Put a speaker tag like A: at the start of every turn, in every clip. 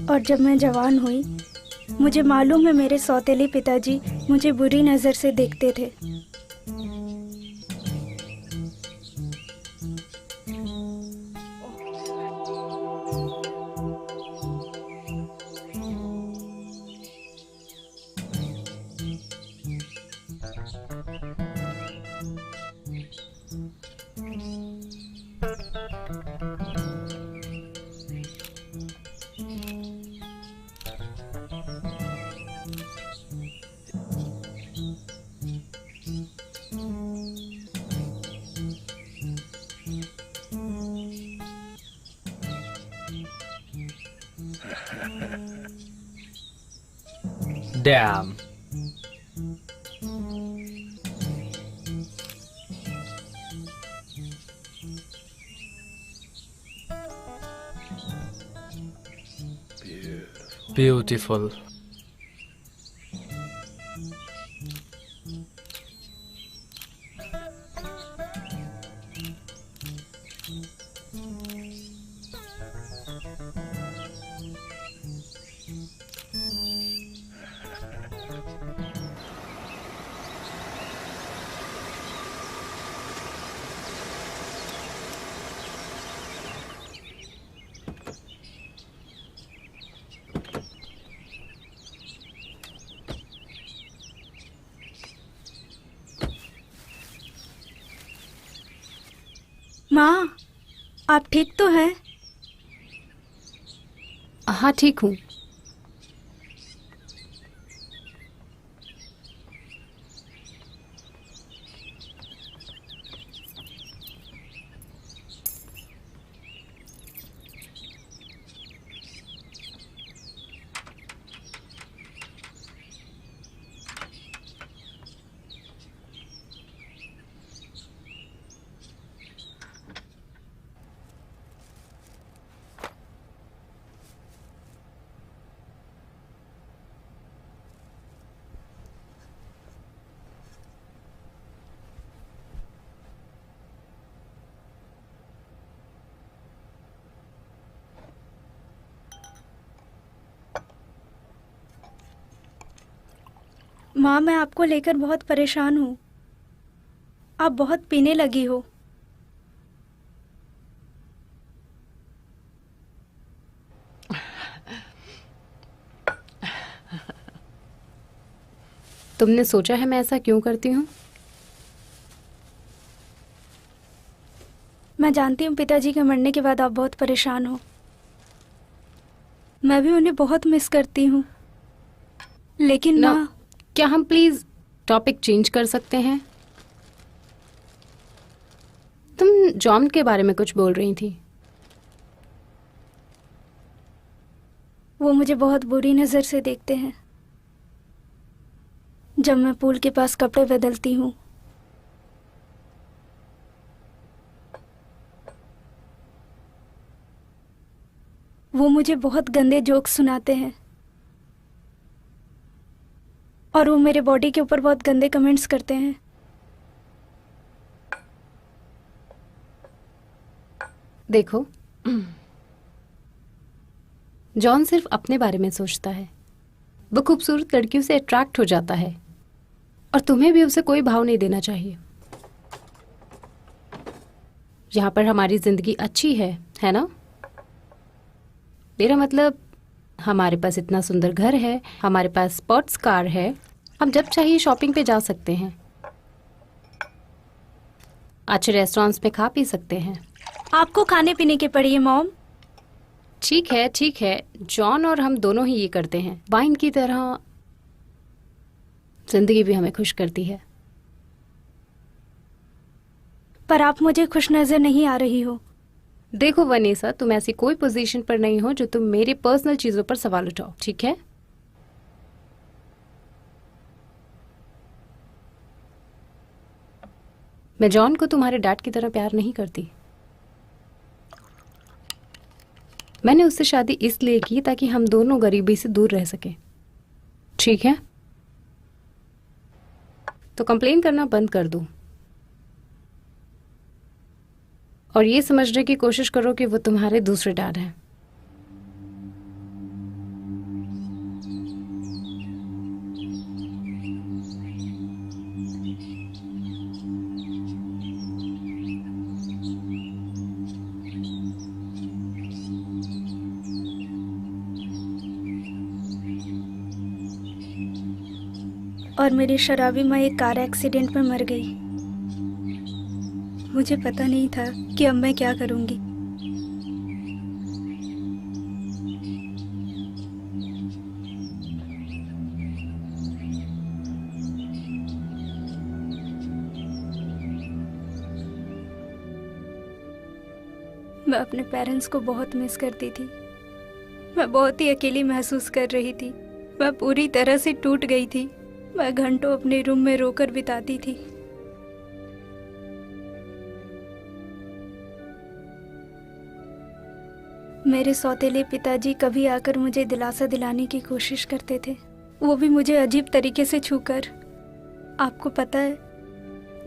A: और जब मैं जवान हुई, मुझे मालूम है मेरे सौतेले पिताजी मुझे बुरी नज़र से देखते थे।
B: Damn. Beautiful.
A: माँ, आप ठीक तो हैं?
C: हाँ, ठीक हूँ।
A: माँ, मैं आपको लेकर बहुत परेशान हूँ। आप बहुत पीने लगी हो।
C: तुमने सोचा है मैं ऐसा क्यों करती हूँ?
A: मैं जानती हूँ पिताजी के मरने के बाद आप बहुत परेशान हो। मैं भी उन्हें बहुत मिस करती हूँ। लेकिन
C: ना,
A: माँ,
C: क्या हम प्लीज टॉपिक चेंज कर सकते हैं? तुम जॉन के बारे में कुछ बोल रही थी।
A: वो मुझे बहुत बुरी नज़र से देखते हैं जब मैं पूल के पास कपड़े बदलती हूँ। वो मुझे बहुत गंदे जोक्स सुनाते हैं और वो मेरे बॉडी के ऊपर बहुत गंदे कमेंट्स करते हैं।
C: देखो, जॉन सिर्फ अपने बारे में सोचता है। वो खूबसूरत लड़कियों से अट्रैक्ट हो जाता है और तुम्हें भी उसे कोई भाव नहीं देना चाहिए। यहाँ पर हमारी जिंदगी अच्छी है ना? मेरा मतलब, हमारे पास इतना सुंदर घर है, हमारे पास स्पोर्ट्स कार है, हम जब चाहिए शॉपिंग पे जा सकते हैं, अच्छे रेस्टोरेंट्स में खा पी सकते हैं।
A: आपको खाने पीने के पड़िए मॉम।
C: ठीक है, जॉन और हम दोनों ही ये करते हैं। वाइन की तरह जिंदगी भी हमें खुश करती है।
A: पर आप मुझे खुश नज़र नहीं आ रही हो।
C: देखो वनीसा, तुम ऐसी कोई पोजीशन पर नहीं हो जो तुम मेरे पर्सनल चीजों पर सवाल उठाओ, ठीक है? मैं जॉन को तुम्हारे डैड की तरह प्यार नहीं करती। मैंने उससे शादी इसलिए की ताकि हम दोनों गरीबी से दूर रह सकें, ठीक है? तो कंप्लेन करना बंद कर दो और ये समझने की कोशिश करो कि वो तुम्हारे दूसरे डैड हैं।
A: और मेरी शराबी माँ एक कार एक्सीडेंट में मर गई। मुझे पता नहीं था कि अब मैं क्या करूँगी। मैं अपने पेरेंट्स को बहुत मिस करती थी। मैं बहुत ही अकेली महसूस कर रही थी। मैं पूरी तरह से टूट गई थी। मैं घंटों अपने रूम में रोकर बिताती थी। मेरे सौतेले पिताजी कभी आकर मुझे दिलासा दिलाने की कोशिश करते थे, वो भी मुझे अजीब तरीके से छूकर। आपको पता है,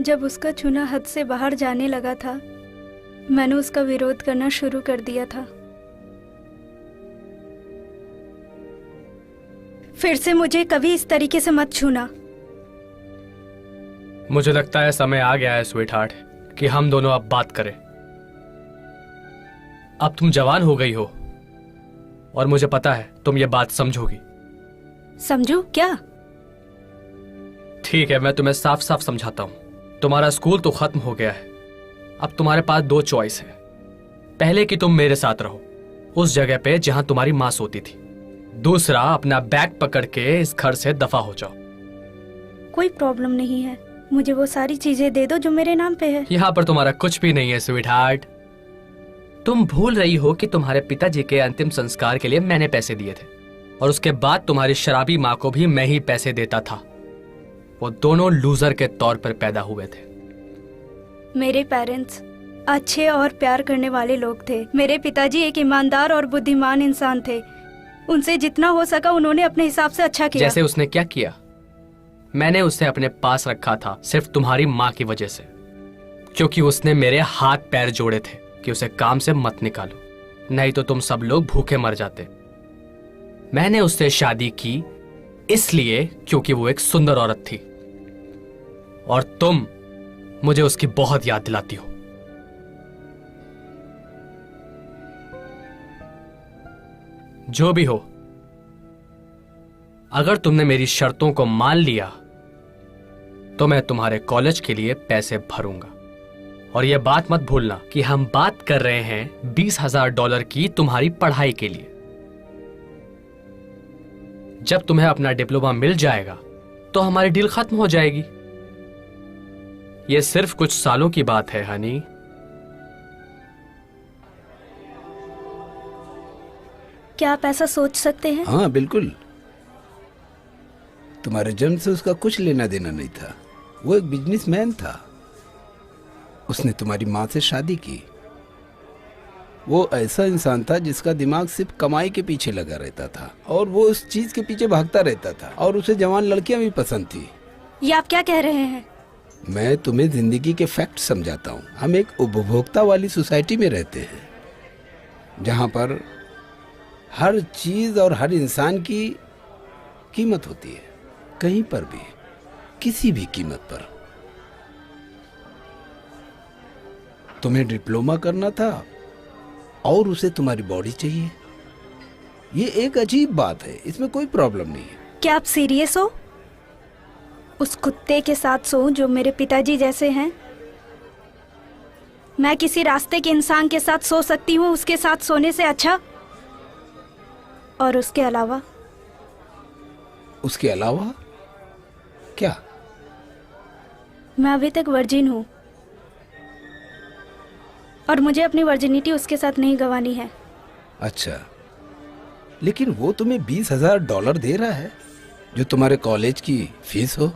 A: जब उसका छूना हद से बाहर जाने लगा था, मैंने उसका विरोध करना शुरू कर दिया था। फिर से मुझे कभी इस तरीके से मत छूना।
B: मुझे लगता है समय आ गया है स्वीट हार्ट कि हम दोनों अब बात करें। अब तुम जवान हो गई हो और मुझे पता है तुम ये बात समझोगी।
A: समझू क्या?
B: ठीक है, मैं तुम्हें साफ साफ समझाता हूं। तुम्हारा स्कूल तो खत्म हो गया है। अब तुम्हारे पास दो चॉइस है। पहले कि तुम मेरे साथ रहो उस जगह पे जहां तुम्हारी मां सोती थी। दूसरा, अपना बैग पकड़ के इस घर से दफा हो जाओ।
A: कोई प्रॉब्लम नहीं है, मुझे वो सारी चीजें दे दो जो मेरे नाम पे है।
B: यहाँ पर तुम्हारा कुछ भी नहीं है स्वीट हार्ट। तुम भूल रही हो कि तुम्हारे पिताजी के अंतिम संस्कार के लिए मैंने पैसे दिए थे और उसके बाद तुम्हारी शराबी माँ को भी मैं ही पैसे देता था। वो दोनों लूजर के तौर पर पैदा हुए थे।
A: मेरे पेरेंट्स अच्छे और प्यार करने वाले लोग थे। मेरे पिताजी एक ईमानदार और बुद्धिमान इंसान थे। उनसे जितना हो सका उन्होंने अपने हिसाब से अच्छा किया।
B: जैसे उसने क्या किया? मैंने उसे अपने पास रखा था सिर्फ तुम्हारी माँ की वजह से, क्योंकि उसने मेरे हाथ पैर जोड़े थे कि उसे काम से मत निकालो, नहीं तो तुम सब लोग भूखे मर जाते। मैंने उससे शादी की इसलिए क्योंकि वो एक सुंदर औरत थी और तुम मुझे उसकी बहुत याद दिलाती हो। जो भी हो, अगर तुमने मेरी शर्तों को मान लिया तो मैं तुम्हारे कॉलेज के लिए पैसे भरूंगा। और यह बात मत भूलना कि हम बात कर रहे हैं $20,000 की तुम्हारी पढ़ाई के लिए। जब तुम्हें अपना डिप्लोमा मिल जाएगा तो हमारी डील खत्म हो जाएगी। यह सिर्फ कुछ सालों की बात है हनी।
A: क्या आप ऐसा सोच सकते हैं?
D: हाँ बिल्कुल। तुम्हारे जन्म से उसका कुछ लेना देना नहीं था। वो एक बिजनेसमैन था। उसने तुम्हारी माँ से शादी की। वो ऐसा इंसान था जिसका दिमाग सिर्फ कमाई के पीछे लगा रहता था और वो उस चीज के पीछे भागता रहता था और उसे जवान लड़कियां भी पसंद थी।
A: ये आप क्या कह रहे हैं?
D: मैं तुम्हें जिंदगी के फैक्ट समझाता हूँ। हम एक उपभोक्ता वाली सोसाइटी में रहते हैं जहाँ पर हर चीज और हर इंसान की कीमत होती है, कहीं पर भी, किसी भी कीमत पर। तुम्हें डिप्लोमा करना था और उसे तुम्हारी बॉडी चाहिए। ये एक अजीब बात है, इसमें कोई प्रॉब्लम नहीं है।
A: क्या आप सीरियस हो? उस कुत्ते के साथ सोऊं जो मेरे पिताजी जैसे हैं? मैं किसी रास्ते के इंसान के साथ सो सकती हूँ उसके साथ सोने से अच्छा। और उसके अलावा
D: क्या?
A: मैं अभी तक वर्जिन हूँ और मुझे अपनी वर्जिनिटी उसके साथ नहीं गंवानी है।
D: अच्छा, लेकिन वो तुम्हें $20,000 दे रहा है जो तुम्हारे कॉलेज की फीस हो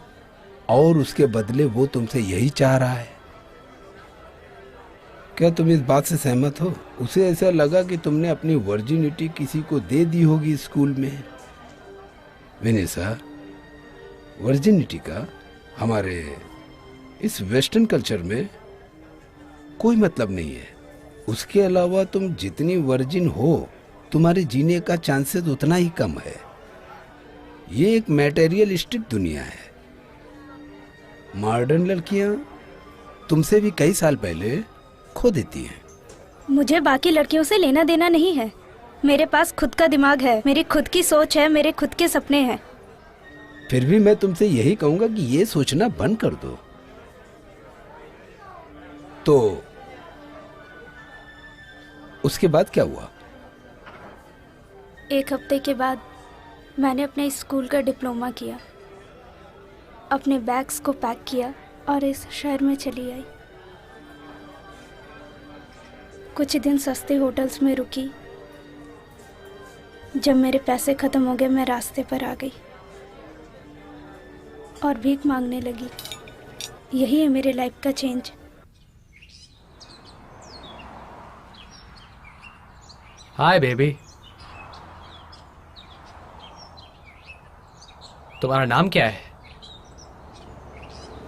D: और उसके बदले वो तुमसे यही चाह रहा है। क्या तुम इस बात से सहमत हो? उसे ऐसा लगा कि तुमने अपनी वर्जिनिटी किसी को दे दी होगी स्कूल में। विनेसा, वर्जिनिटी का हमारे इस वेस्टर्न कल्चर में कोई मतलब नहीं है। उसके अलावा तुम जितनी वर्जिन हो तुम्हारे जीने का चांसेस उतना ही कम है। ये एक मैटेरियलिस्टिक दुनिया है। मॉडर्न लड़कियां तुमसे भी कई साल पहले खो देती हैं।
A: मुझे बाकी लड़कियों से लेना देना नहीं है। मेरे पास खुद का दिमाग है, मेरी खुद की सोच है, मेरे खुद के सपने हैं।
D: फिर भी मैं तुमसे यही कहूंगा कि ये सोचना बंद कर दो। तो उसके बाद क्या हुआ?
A: 1 हफ्ते के बाद मैंने अपने स्कूल का डिप्लोमा किया, अपने बैग्स को पैक किया और इस शहर में चली आई। कुछ दिन सस्ते होटल्स में रुकी। जब मेरे पैसे ख़त्म हो गए मैं रास्ते पर आ गई और भीख मांगने लगी। यही है मेरे लाइफ का चेंज।
B: हाय बेबी, तुम्हारा नाम क्या है?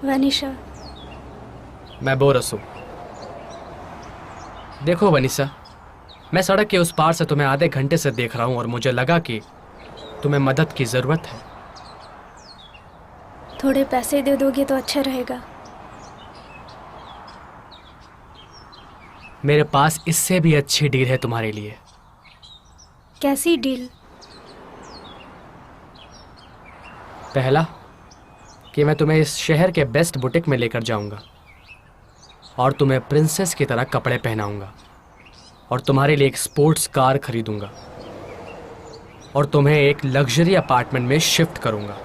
A: वनीशा।
B: मैं बोरस हूं। देखो वनीसा, मैं सड़क के उस पार से तुम्हें आधे घंटे से देख रहा हूं और मुझे लगा कि तुम्हें मदद की जरूरत है।
A: थोड़े पैसे दे दोगे तो अच्छा रहेगा।
B: मेरे पास इससे भी अच्छी डील है तुम्हारे लिए।
A: कैसी डील?
B: पहला कि मैं तुम्हें इस शहर के बेस्ट बुटीक में लेकर जाऊंगा और तुम्हें प्रिंसेस की तरह कपड़े पहनाऊंगा और तुम्हारे लिए एक स्पोर्ट्स कार खरीदूंगा और तुम्हें एक लग्जरी अपार्टमेंट में शिफ्ट करूंगा।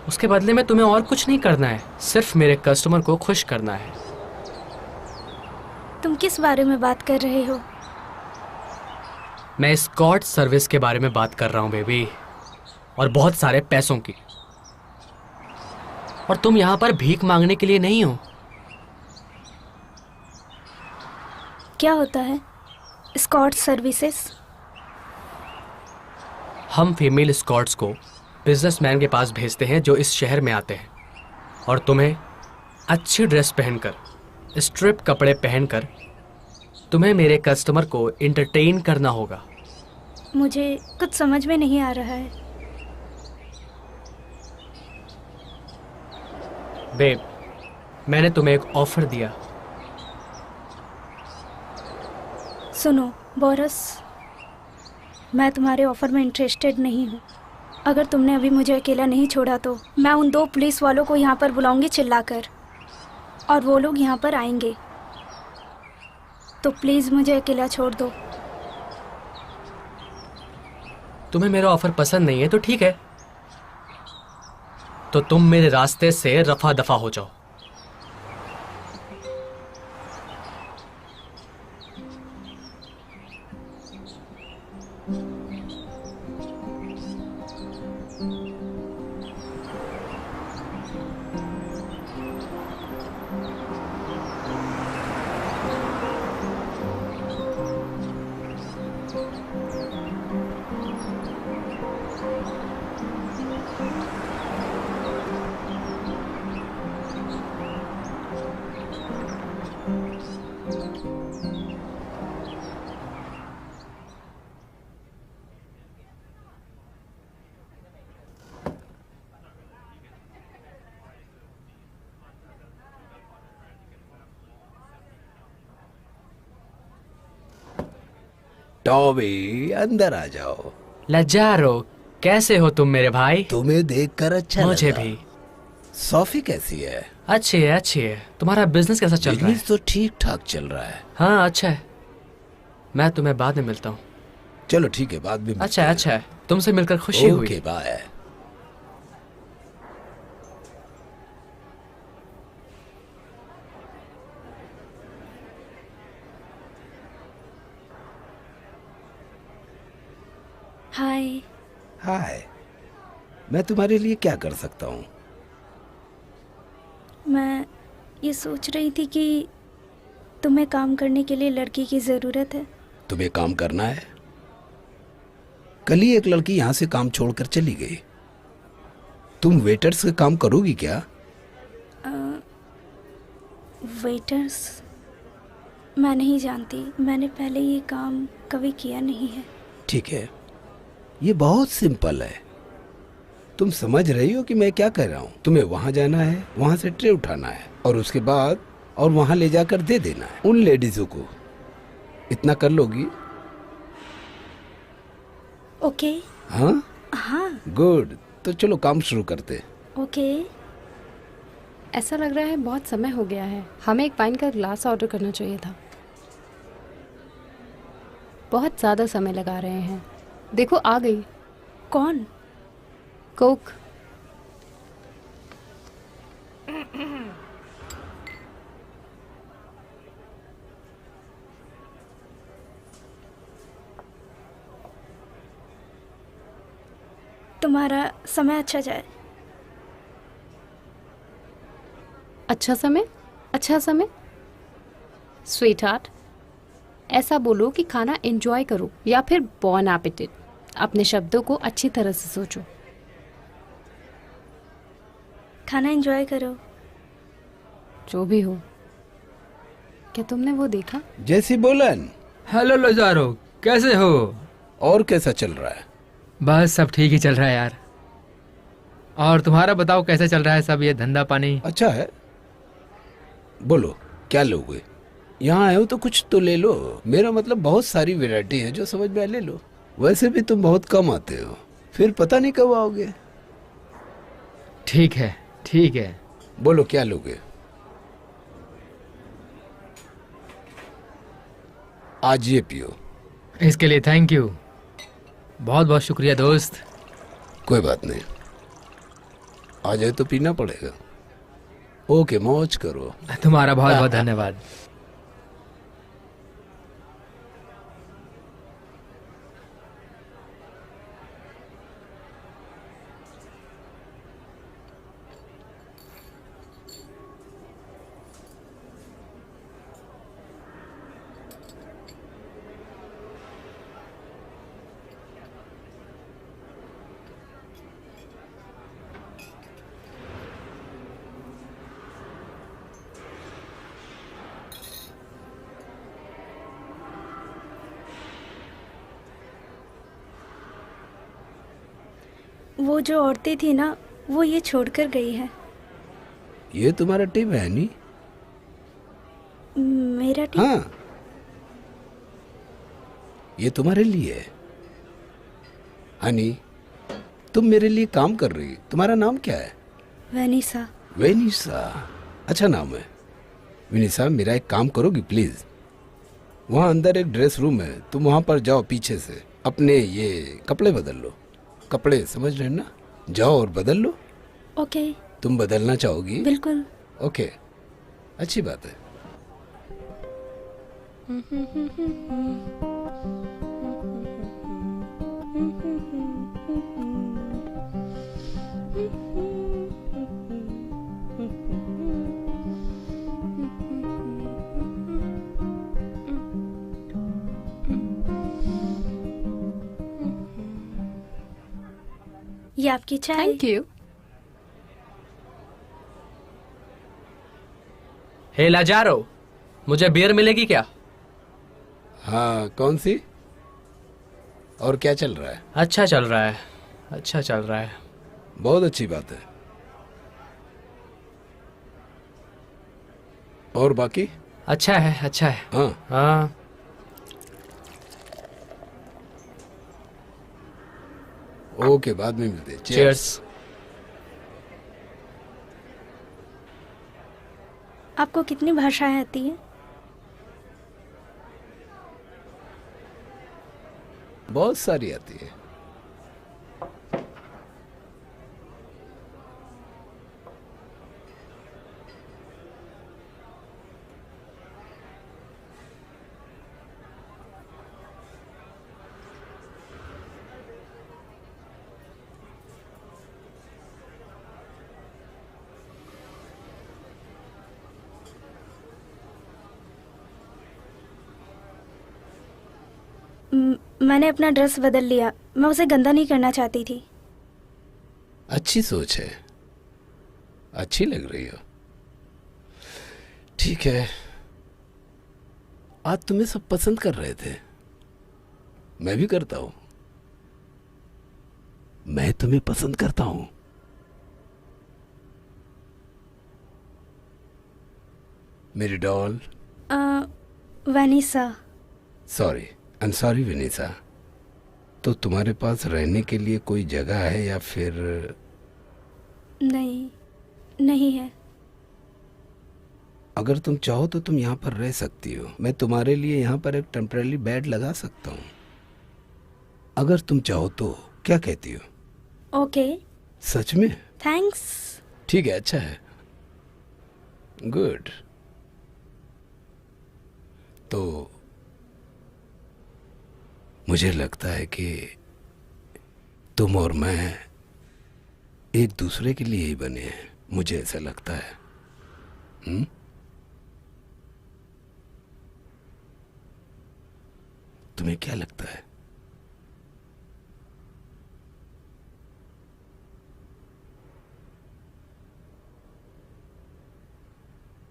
B: उसके बदले में तुम्हें और कुछ नहीं करना है, सिर्फ मेरे कस्टमर को खुश करना है।
A: तुम किस बारे में बात कर रहे हो?
B: मैं एस्कॉर्ट सर्विस के बारे में बात कर रहा हूं बेबी, और बहुत सारे पैसों की। और तुम यहां पर भीख मांगने के लिए नहीं हो।
A: क्या होता है एस्कॉर्ट सर्विसेज?
B: हम फीमेल एस्कॉर्ट्स को बिजनेसमैन के पास भेजते हैं जो इस शहर में आते हैं, और तुम्हें अच्छी ड्रेस पहनकर, स्ट्रिप कपड़े पहनकर तुम्हें मेरे कस्टमर को एंटरटेन करना होगा।
A: मुझे कुछ समझ में नहीं आ रहा है।
B: बेब, मैंने तुम्हें एक ऑफर दिया।
A: सुनो बोरस, मैं तुम्हारे ऑफर में इंटरेस्टेड नहीं हूँ। अगर तुमने अभी मुझे अकेला नहीं छोड़ा तो मैं उन 2 पुलिस वालों को यहाँ पर बुलाऊंगी चिल्लाकर, और वो लोग यहाँ पर आएंगे। तो प्लीज़ मुझे अकेला छोड़ दो।
B: तुम्हें मेरा ऑफर पसंद नहीं है तो ठीक है, तो तुम मेरे रास्ते से रफा दफा हो जाओ।
D: टॉबी, अंदर आ जाओ।
B: लजारो, कैसे हो तुम मेरे भाई?
D: तुम्हें देखकर अच्छा
B: मुझे
D: लगा।
B: भी।
D: सोफी कैसी है?
B: अच्छी है, अच्छी है। तुम्हारा बिजनेस कैसा चल रहा है?
D: बिजनेस तो ठीक ठाक चल रहा है।
B: हाँ अच्छा है। मैं तुम्हें बाद में मिलता हूँ।
D: चलो ठीक है, बाद में मिलते
B: अच्छा है,
D: हैं।
B: अच्छा है। तुमसे मिलकर खुशी हुई।
D: Okay bye.
A: हाय।
D: हाय, मैं तुम्हारे लिए क्या कर सकता हूँ?
A: मैं ये सोच रही थी कि तुम्हें काम करने के लिए लड़की की ज़रूरत है।
D: तुम्हें काम करना है? कल ही एक लड़की यहाँ से काम छोड़कर चली गई। तुम वेटर्स का काम करोगी क्या?
A: वेटर्स? मैं नहीं जानती, मैंने पहले ये काम कभी किया नहीं है।
D: ठीक है, ये बहुत सिंपल है। तुम समझ रही हो कि मैं क्या कह रहा हूँ? तुम्हें वहां जाना है, वहां से ट्रे उठाना है और उसके बाद और वहां ले जाकर दे देना है उन लेडीजों को। इतना कर लोगी?
A: ओके।
D: हाँ
A: हाँ।
D: गुड। तो चलो काम शुरू करते।
A: ओके।
C: ऐसा लग रहा है बहुत समय हो गया है, हमें एक वाइन का ग्लास ऑर्डर करना चाहिए था। बहुत ज़्यादा समय लगा रहे हैं। देखो आ गई
A: कौन?
C: कोक।
A: तुम्हारा समय अच्छा जाए।
C: अच्छा समय? अच्छा समय? स्वीट हार्ट, ऐसा बोलो कि खाना एंजॉय करो या फिर बॉन एपेटिट। अपने शब्दों को अच्छी तरह से सोचो।
A: खाना एंजॉय करो।
C: जो भी हो। क्या तुमने वो देखा?
D: जैसी बोलन।
E: हेलो लोजारो, कैसे हो?
D: और कैसा चल रहा है?
E: बस सब ठीक ही चल रहा है यार। और तुम्हारा बताओ कैसे चल रहा है सब, ये धंधा पानी?
D: अच्छा है। बोलो क्या लोगे? यहाँ आए हो तो कुछ तो ले लो। मेरा मतलब बहुत सारी वैरायटी है, जो समझ में आए ले लो। वैसे भी तुम बहुत कम आते हो, फिर पता नहीं कब आओगे।
E: ठीक है ठीक है।
D: बोलो क्या लोगे? आज ये पियो।
E: इसके लिए थैंक यू, बहुत बहुत शुक्रिया दोस्त।
D: कोई बात नहीं, आ जाए तो पीना पड़ेगा। ओके, मौज करो।
E: तुम्हारा बहुत बहुत धन्यवाद।
A: वो जो औरतें थी ना, वो ये छोड़कर गई है।
D: ये तुम्हारा टिप है नी?
A: मेरा टिप?
D: हाँ, ये तुम्हारे लिए है। हनी, तुम मेरे लिए काम कर रही। तुम्हारा नाम क्या है?
A: वनीसा।
D: वेनिसा, अच्छा नाम है। वेनिसा, मेरा एक काम करोगी प्लीज? वहाँ अंदर एक ड्रेस रूम है, तुम वहाँ पर जाओ, पीछे से अपने ये कपड़े बदल लो। कपड़े समझ रहे ना? जाओ और बदल लो।
A: ओके।
D: तुम बदलना चाहोगी?
A: बिल्कुल।
D: ओके, अच्छी बात है।
A: ये आपकी चाय।
C: Thank you.
B: हे लाजारो, मुझे बियर मिलेगी क्या?
D: हाँ, कौन सी? और क्या चल रहा है?
B: अच्छा चल रहा है, अच्छा चल रहा है।
D: बहुत अच्छी बात है। और बाकी?
B: अच्छा है, अच्छा है।
D: हाँ,
B: हाँ।
D: ओके, बाद में मिलते हैं।
B: चीयर्स।
A: आपको कितनी भाषाएं आती हैं?
D: बहुत सारी आती है।
A: मैंने अपना ड्रेस बदल लिया। मैं उसे गंदा नहीं करना चाहती थी।
D: अच्छी सोच है, अच्छी लग रही हो। ठीक है, आज तुम्हें सब पसंद कर रहे थे, मैं भी करता हूं। मैं तुम्हें पसंद करता हूं। मेरी doll.
A: Vanessa.
D: Sorry, I am sorry Vanessa. तो तुम्हारे पास रहने के लिए कोई जगह है या फिर?
A: नहीं, नहीं है।
D: अगर तुम चाहो तो तुम यहाँ पर रह सकती हो। मैं तुम्हारे लिए यहाँ पर एक टेम्पररी बेड लगा सकता हूँ, अगर तुम चाहो तो। क्या कहती हो?
A: ओके।
D: सच में?
A: थैंक्स।
D: ठीक है, अच्छा है, गुड। तो मुझे लगता है कि तुम और मैं एक दूसरे के लिए ही बने हैं, मुझे ऐसा लगता है। तुम्हें क्या लगता है?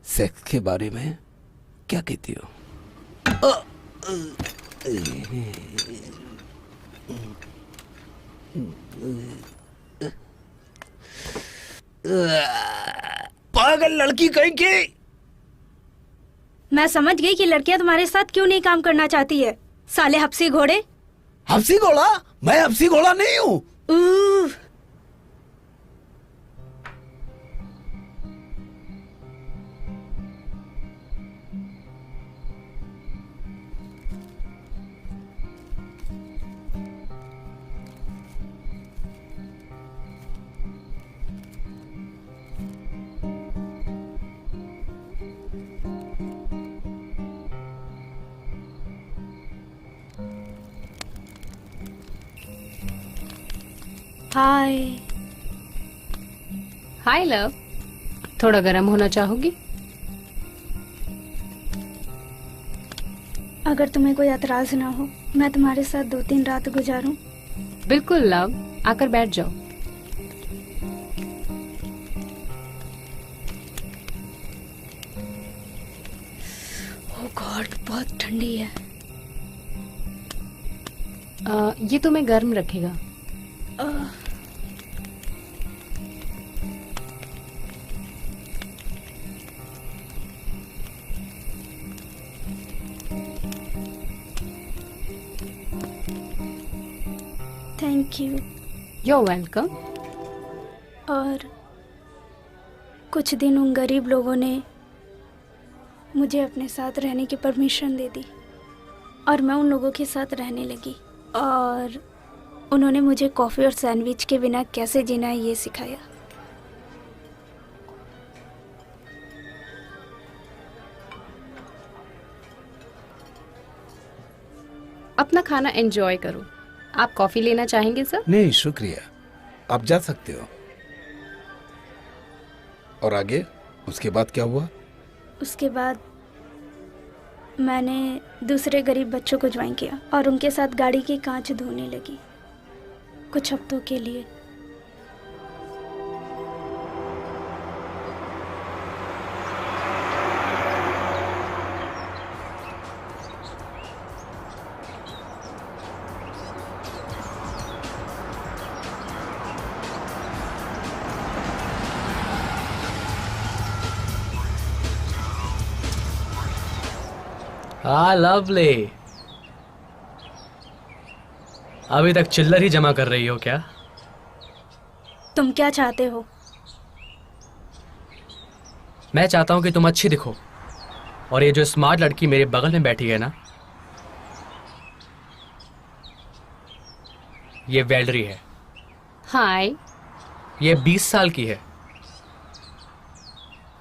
D: सेक्स के बारे में क्या कहती हो? पागल लड़की कहीं की।
A: मैं समझ गई कि लड़कियां तुम्हारे साथ क्यों नहीं काम करना चाहती है। साले हफ्सी घोड़े।
D: हफ्सी घोड़ा? मैं हफ्सी घोड़ा नहीं हूँ।
A: हाय।
C: हाय लव, थोड़ा गर्म होना चाहोगी?
A: अगर तुम्हें कोई एतराज ना हो, मैं तुम्हारे साथ 2-3 रात गुजारूं?
C: बिल्कुल लव, आकर बैठ जाओ।
A: ओह गॉड, बहुत ठंडी है।
C: ये तुम्हें गर्म रखेगा।
A: Thank you.
C: You're welcome.
A: और कुछ दिन उन गरीब लोगों ने मुझे अपने साथ रहने की परमिशन दे दी और मैं उन लोगों के साथ रहने लगी और उन्होंने मुझे कॉफ़ी और सैंडविच के बिना कैसे जीना है ये सिखाया।
C: अपना खाना एंजॉय करो। आप कॉफी लेना चाहेंगे सर?
D: नहीं शुक्रिया, आप जा सकते हो। और आगे उसके बाद क्या हुआ?
A: उसके बाद मैंने दूसरे गरीब बच्चों को ज्वाइन किया और उनके साथ गाड़ी की कांच धोने लगी कुछ हफ्तों के लिए।
B: हाँ लवली, अभी तक चिल्लर ही जमा कर रही हो क्या?
A: तुम क्या चाहते हो?
B: मैं चाहता हूं कि तुम अच्छी दिखो और ये जो स्मार्ट लड़की मेरे बगल में बैठी है ना, ये वैलरी है।
C: हाय।
B: ये 20 साल की है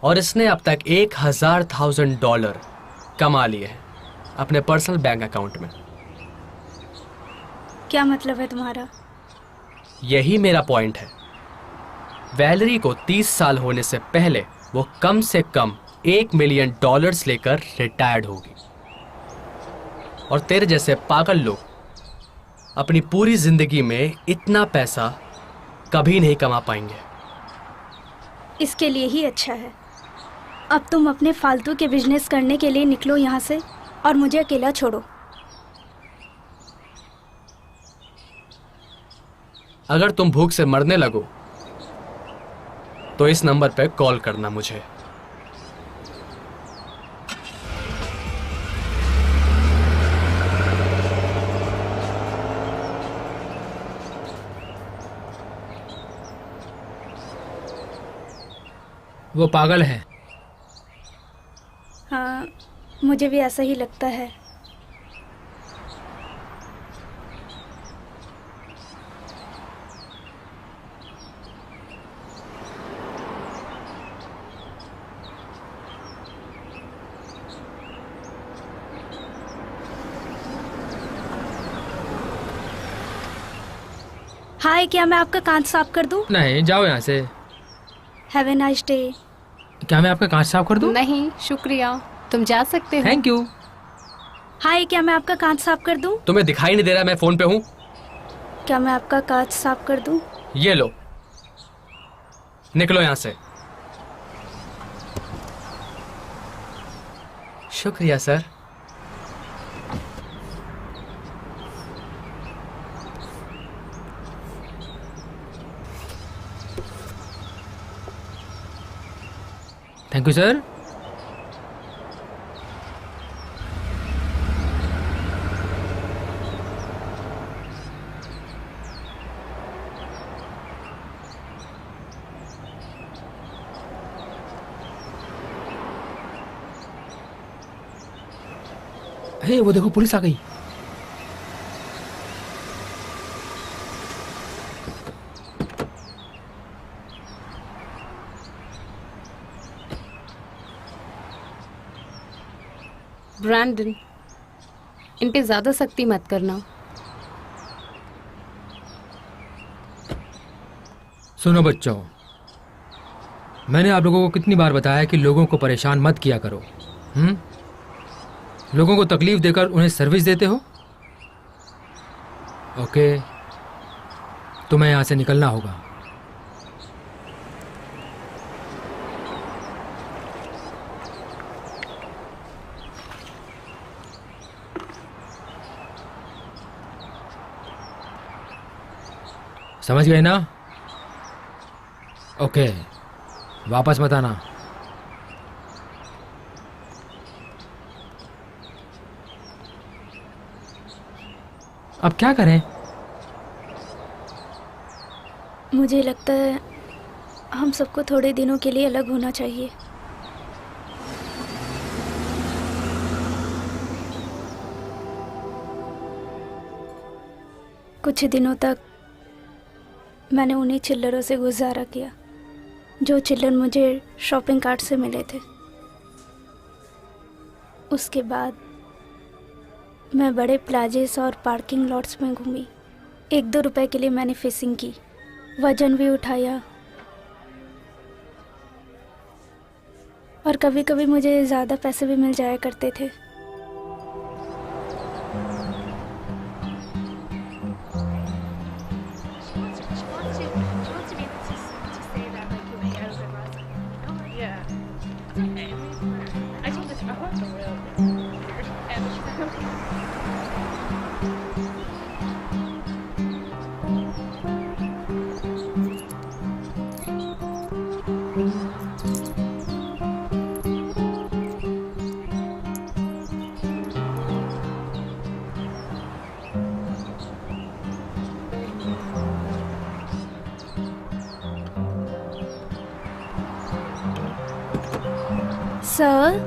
B: और इसने अब तक $1,000 कमा लिए हैं अपने पर्सनल बैंक अकाउंट में।
A: क्या मतलब है तुम्हारा?
B: यही मेरा पॉइंट है। वैलरी को 30 साल होने से पहले वो कम से कम $1 मिलियन लेकर रिटायर्ड होगी और तेरे जैसे पागल लोग अपनी पूरी जिंदगी में इतना पैसा कभी नहीं कमा पाएंगे।
A: इसके लिए ही अच्छा है अब तुम अपने फालतू के बिजनेस करने के लिए निकलो यहाँ से और मुझे अकेला छोड़ो।
B: अगर तुम भूख से मरने लगो तो इस नंबर पे कॉल करना मुझे।
E: वो पागल है।
A: हाँ, मुझे भी ऐसा ही लगता है। हाय, क्या मैं आपका कांच साफ कर दूं?
E: नहीं, जाओ यहाँ से।
A: Have a nice day.
E: क्या मैं आपका कांच साफ कर दूं?
C: नहीं शुक्रिया, तुम जा सकते हो।
E: Thank you.
A: हाय, क्या मैं आपका कांच साफ कर दूं?
B: तुम्हें दिखाई नहीं दे रहा मैं फोन पे हूँ?
A: क्या मैं आपका कांच साफ कर दूं?
B: ये लो, निकलो यहाँ से। शुक्रिया sir.
E: Thank you sir. Hey, वो देखो पुलिस आ गई।
C: ब्रैंडन, इन पे ज्यादा सख्ती मत करना।
E: सुनो बच्चों, मैंने आप लोगों को कितनी बार बताया कि लोगों को परेशान मत किया करो। लोगों को तकलीफ देकर उन्हें सर्विस देते हो। ओके, तुम्हें यहाँ से निकलना होगा। समझ गए ना? ओके, वापस मत आना। अब क्या करें?
A: मुझे लगता है हम सबको थोड़े दिनों के लिए अलग होना चाहिए। कुछ दिनों तक मैंने उन्हीं चिल्लरों से गुजारा किया जो चिल्लर मुझे शॉपिंग कार्ट से मिले थे। उसके बाद मैं बड़े प्लाजेस और पार्किंग लॉट्स में घूमी। 1-2 रुपए के लिए मैंने फिशिंग की, वजन भी उठाया और कभी कभी मुझे ज़्यादा पैसे भी मिल जाया करते थे। सर,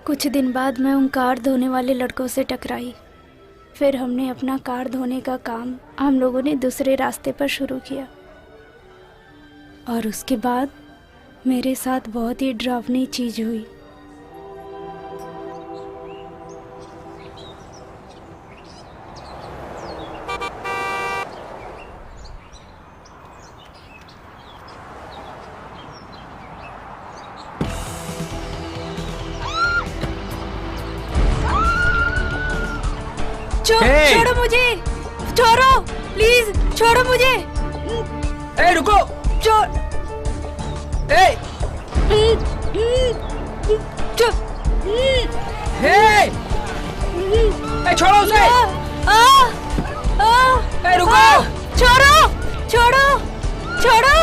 A: कुछ दिन बाद मैं उन कार धोने वाले लड़कों से टकराई। फिर हमने अपना कार धोने का काम हम लोगों ने दूसरे रास्ते पर शुरू किया और उसके बाद मेरे साथ बहुत ही डरावनी चीज हुई।
B: Hey!
A: छोड़ो मुझे, छोड़ो प्लीज, छोड़ो मुझे।
B: ए रुको,
A: छोड़
B: ए हे, ए छोड़ो उसे, ए रुको,
A: छोड़ो छोड़ो छोड़ो।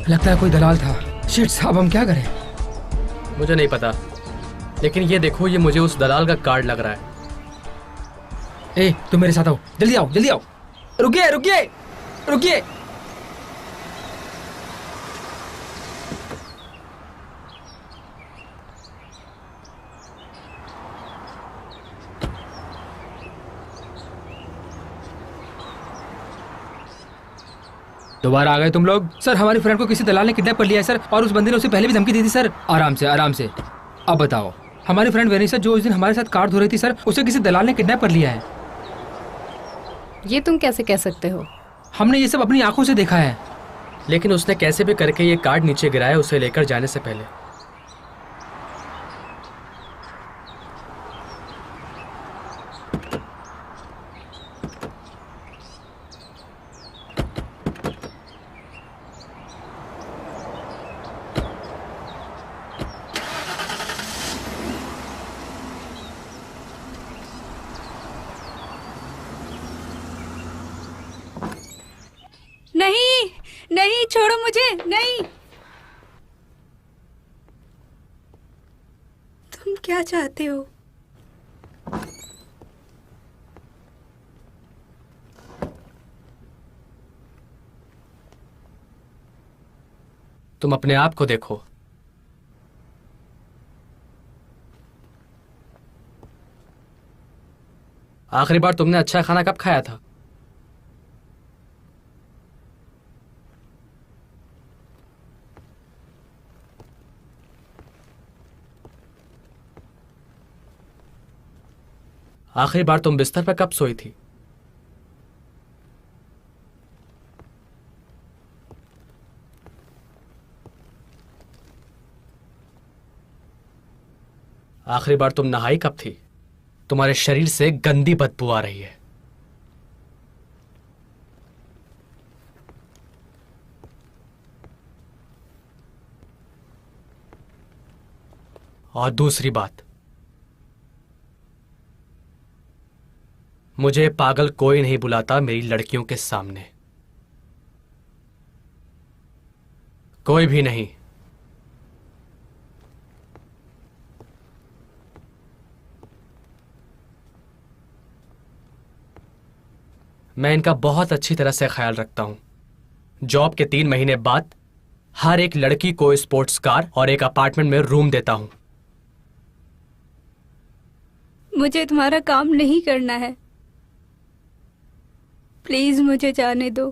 E: लगता है कोई दलाल था। शिट साहब, हम क्या करें?
B: मुझे नहीं पता, लेकिन ये देखो, ये मुझे उस दलाल का कार्ड लग रहा है।
E: ए, तुम मेरे साथ आओ, जल्दी आओ, जल्दी आओ। रुकिए रुकिए रुकिए। दोबारा आ गए तुम लोग? सर, हमारी फ्रेंड को किसी दलाल ने किडनैप कर लिया है सर, और उस बंदे ने उसे पहले भी धमकी दी थी सर। आराम से, आराम से। अब बताओ, हमारी फ्रेंड वेनिसा जो उस दिन हमारे साथ कार धो रही थी सर, उसे किसी दलाल ने किडनैप कर लिया है।
C: ये तुम कैसे कह सकते हो?
E: हमने ये सब अपनी आंखों से देखा है।
B: लेकिन उसने कैसे भी करके ये कार्ड नीचे गिराया उसे लेकर जाने से पहले।
A: नहीं नहीं, छोड़ो मुझे, नहीं। तुम क्या चाहते हो?
B: तुम अपने आप को देखो। आखिरी बार तुमने अच्छा खाना कब खाया था? आखिरी बार तुम बिस्तर पर कब सोई थी? आखिरी बार तुम नहाई कब थी? तुम्हारे शरीर से गंदी बदबू आ रही है। और दूसरी बात, मुझे पागल कोई नहीं बुलाता मेरी लड़कियों के सामने, कोई भी नहीं। मैं इनका बहुत अच्छी तरह से ख्याल रखता हूं। जॉब के 3 महीने बाद हर एक लड़की को स्पोर्ट्स कार और एक अपार्टमेंट में रूम देता हूं।
A: मुझे तुम्हारा काम नहीं करना है, प्लीज मुझे जाने दो।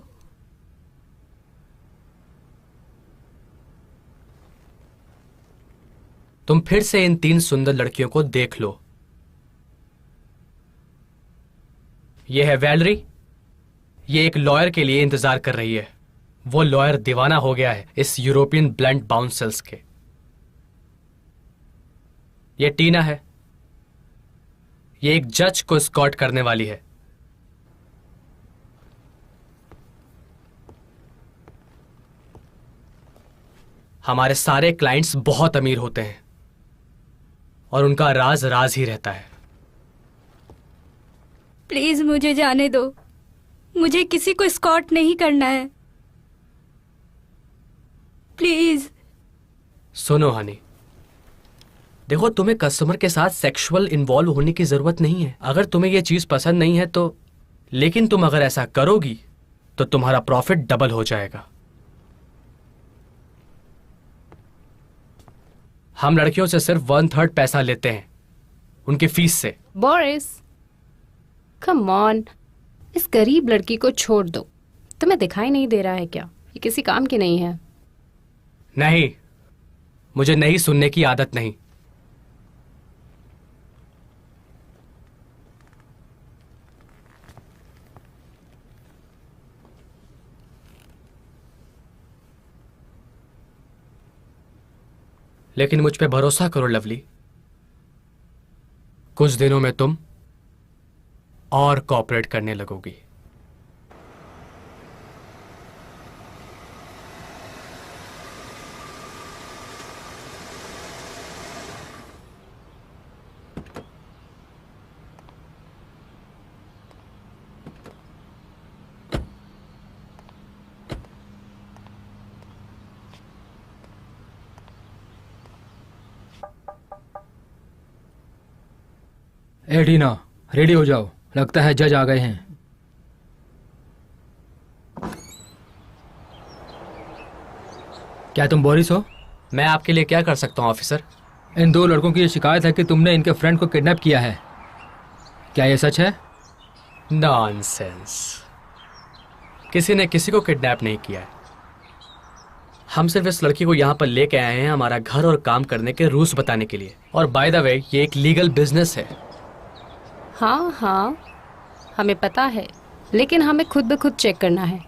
B: तुम फिर से इन 3 सुंदर लड़कियों को देख लो। यह है वैलरी, ये एक लॉयर के लिए इंतजार कर रही है। वो लॉयर दीवाना हो गया है इस यूरोपियन ब्लंट बाउंसल्स के। ये टीना है, ये एक जज को स्कॉट करने वाली है। हमारे सारे क्लाइंट्स बहुत अमीर होते हैं और उनका राज राज ही रहता है।
A: प्लीज मुझे जाने दो, मुझे किसी को स्कॉट नहीं करना है, प्लीज।
B: सुनो हनी, देखो, तुम्हें कस्टमर के साथ सेक्सुअल इन्वॉल्व होने की जरूरत नहीं है। अगर तुम्हें यह चीज पसंद नहीं है तो, लेकिन तुम अगर ऐसा करोगी तो तुम्हारा प्रॉफिट डबल हो जाएगा। हम लड़कियों से सिर्फ 1/3 पैसा लेते हैं उनकी फीस से।
C: बोरिस, कम ऑन, इस गरीब लड़की को छोड़ दो। तुम्हें दिखाई नहीं दे रहा है क्या ये किसी काम की नहीं है?
B: नहीं, मुझे नहीं सुनने की आदत नहीं। लेकिन मुझ पे भरोसा करो लवली, कुछ दिनों में तुम और कोऑपरेट करने लगोगी।
E: ए टीना, रेडी हो जाओ, लगता है जज आ गए हैं। क्या तुम बोरिस हो?
B: मैं आपके लिए क्या कर सकता हूं ऑफिसर?
E: इन 2 लड़कों की ये शिकायत है कि तुमने इनके फ्रेंड को किडनैप किया है। क्या ये सच है?
B: नॉनसेंस, किसी ने किसी को किडनैप नहीं किया है। हम सिर्फ इस लड़की को यहाँ पर लेके आए हैं हमारा घर और काम करने के रूल्स बताने के लिए। और बाय द वे, ये एक लीगल बिजनेस है।
C: हाँ हाँ, हमें पता है, लेकिन हमें खुद ब खुद चेक करना है।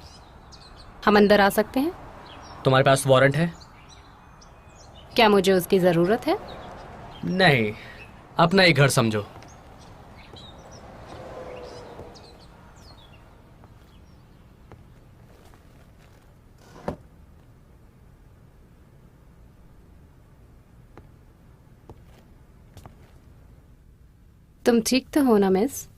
C: हम अंदर आ सकते हैं?
B: तुम्हारे पास वारंट है?
C: क्या मुझे उसकी ज़रूरत है?
B: नहीं, अपना ही घर समझो।
C: तुम ठीक तो हो ना मिस?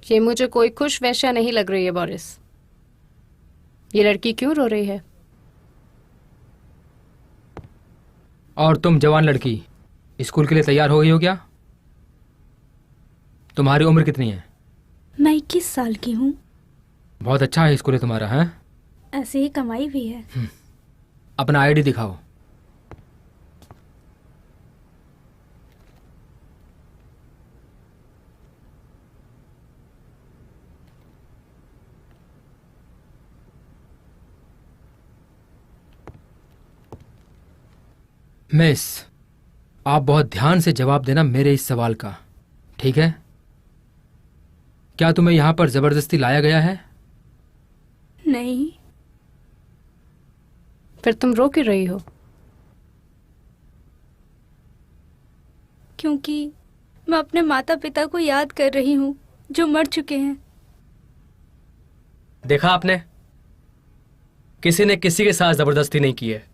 C: ये मुझे कोई खुश वैश्या नहीं लग रही है बोरिस। ये लड़की क्यों रो रही है?
E: और तुम जवान लड़की, स्कूल के लिए तैयार हो गई हो क्या? तुम्हारी उम्र कितनी है?
A: मैं 21 साल की हूँ।
E: बहुत अच्छा है स्कूल है तुम्हारा, है?
A: ऐसे ही कमाई भी है।
E: अपना आईडी दिखाओ। मिस, आप बहुत ध्यान से जवाब देना मेरे इस सवाल का, ठीक है? क्या तुम्हें यहां पर जबरदस्ती लाया गया है?
A: नहीं।
C: फिर तुम रो क्यों रही हो?
A: क्योंकि मैं अपने माता पिता को याद कर रही हूँ जो मर चुके हैं।
B: देखा आपने, किसी ने किसी के साथ जबरदस्ती नहीं की है।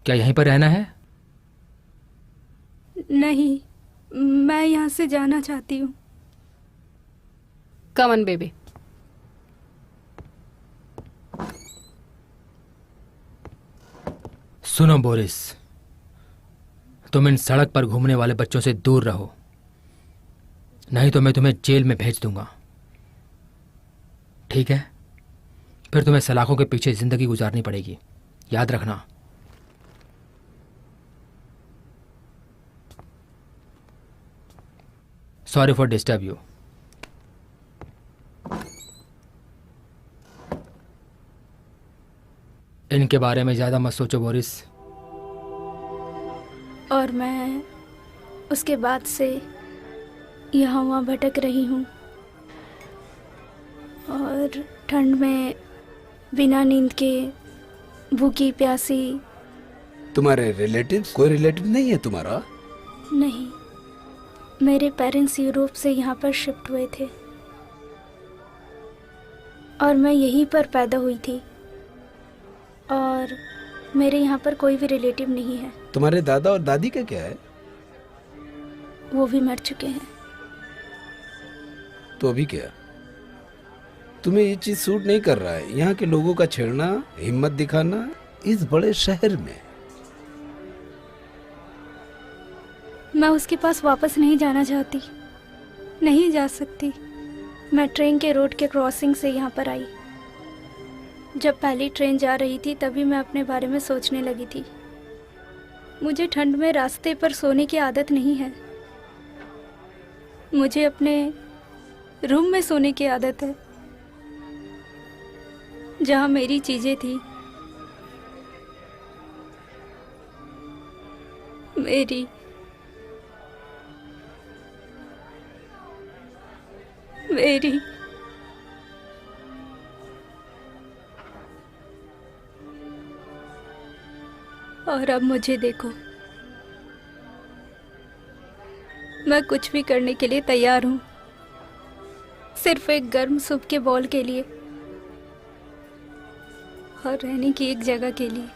E: क्या यहीं पर रहना है?
A: नहीं, मैं यहाँ से जाना चाहती हूँ।
C: Come on baby.
E: सुनो बोरिस, तुम इन सड़क पर घूमने वाले बच्चों से दूर रहो, नहीं तो मैं तुम्हें जेल में भेज दूंगा, ठीक है? फिर तुम्हें सलाखों के पीछे जिंदगी गुजारनी पड़ेगी, याद रखना। Sorry for disturb you. इनके बारे में ज्यादा मत सोचो बोरिस।
A: और मैं उसके बाद से यहाँ वहाँ भटक रही हूँ और ठंड में बिना नींद के, भूखी प्यासी।
D: तुम्हारे रिलेटिव्स, कोई रिलेटिव नहीं है तुम्हारा?
A: नहीं, मेरे पेरेंट्स यूरोप से यहाँ पर शिफ्ट हुए थे और मैं यहीं पर पैदा हुई थी और मेरे यहाँ पर कोई भी रिलेटिव नहीं है।
D: तुम्हारे दादा और दादी का क्या है?
A: वो भी मर चुके हैं।
D: तो अभी क्या? तुम्हें ये चीज सूट नहीं कर रहा है, यहाँ के लोगों का छेड़ना, हिम्मत दिखाना इस बड़े शहर में?
A: मैं उसके पास वापस नहीं जाना चाहती, नहीं जा सकती। मैं ट्रेन के रोड के क्रॉसिंग से यहाँ पर आई। जब पहली ट्रेन जा रही थी तभी मैं अपने बारे में सोचने लगी थी। मुझे ठंड में रास्ते पर सोने की आदत नहीं है। मुझे अपने रूम में सोने की आदत है, जहाँ मेरी चीजें थी, मेरी मेरी और अब मुझे देखो, मैं कुछ भी करने के लिए तैयार हूँ, सिर्फ एक गर्म सूप के बॉल के लिए और रहने की एक जगह के लिए।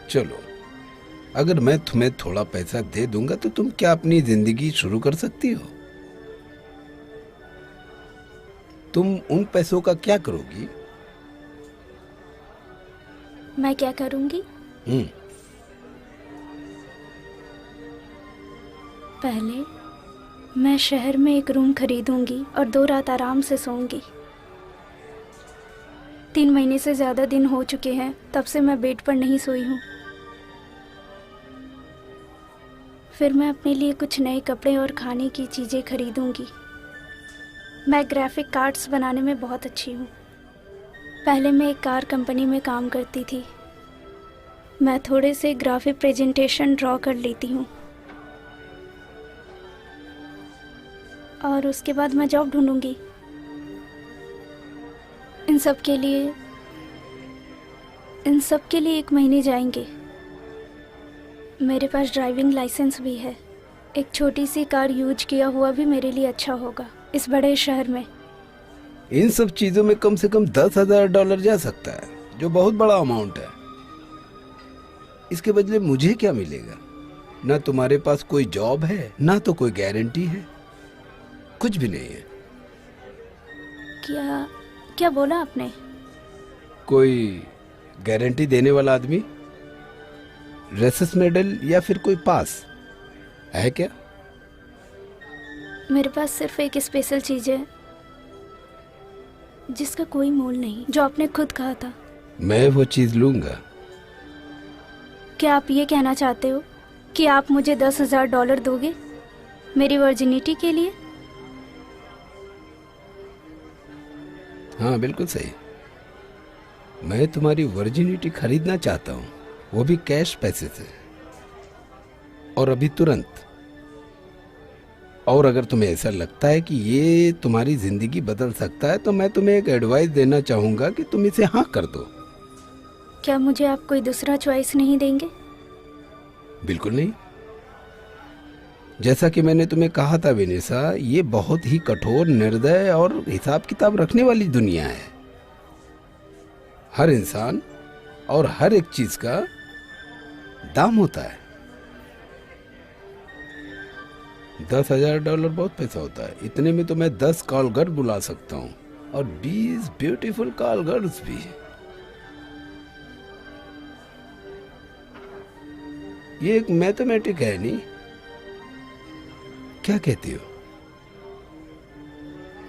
D: चलो, अगर मैं तुम्हें थोड़ा पैसा दे दूंगा तो तुम क्या अपनी जिंदगी शुरू कर सकती हो? तुम उन पैसों का क्या करोगी?
A: मैं क्या करूंगी? पहले मैं शहर में एक रूम खरीदूंगी और 2 रात आराम से सोऊंगी। 3 महीने से ज्यादा दिन हो चुके हैं तब से मैं बेड पर नहीं सोई हूँ। फिर मैं अपने लिए कुछ नए कपड़े और खाने की चीज़ें खरीदूंगी। मैं ग्राफिक कार्ड्स बनाने में बहुत अच्छी हूँ। पहले मैं एक कार कंपनी में काम करती थी। मैं थोड़े से ग्राफिक प्रेजेंटेशन ड्रॉ कर लेती हूँ और उसके बाद मैं जॉब ढूंढूंगी। इन सब के लिए 1 महीने जाएंगे। मेरे पास ड्राइविंग लाइसेंस भी है। एक छोटी सी कार यूज किया हुआ भी मेरे लिए अच्छा होगा इस बड़े शहर में।
D: इन सब चीजों में कम से कम $10,000 जा सकता है, जो बहुत बड़ा अमाउंट है। इसके बदले मुझे क्या मिलेगा? ना तुम्हारे पास कोई जॉब है, ना तो कोई गारंटी है, कुछ भी नहीं है।
A: क्या क्या बोला आपने?
D: कोई गारंटी देने वाला आदमी, रेसेस मेडल या फिर कोई पास है क्या?
A: मेरे पास सिर्फ एक स्पेशल चीज है जिसका कोई मोल नहीं, जो आपने खुद कहा था।
D: मैं वो चीज लूंगा।
A: क्या आप ये कहना चाहते हो कि आप मुझे $10,000 दोगे मेरी वर्जिनिटी के लिए?
D: हाँ, बिल्कुल सही। मैं तुम्हारी वर्जिनिटी खरीदना चाहता हूँ, वो भी कैश पैसे से, और अभी तुरंत। और अगर तुम्हें ऐसा लगता है कि ये तुम्हारी जिंदगी बदल सकता है तो मैं तुम्हें एक एडवाइस देना चाहूंगा कि तुम इसे हाँ कर दो।
A: क्या मुझे आप कोई दूसरा चॉइस नहीं देंगे?
D: बिल्कुल नहीं। जैसा कि मैंने तुम्हें कहा था विनिसा, ये बहुत ही कठोर, निर्दय और हिसाब किताब रखने वाली दुनिया है। हर इंसान और हर एक चीज का दाम होता है। $10,000 बहुत पैसा होता है। इतने में तो मैं 10 कॉल गर्ल बुला सकता हूँ, और 20 ब्यूटीफुल कॉल गर्ल्स भी। ये एक मैथमेटिक है नहीं? क्या कहती हो?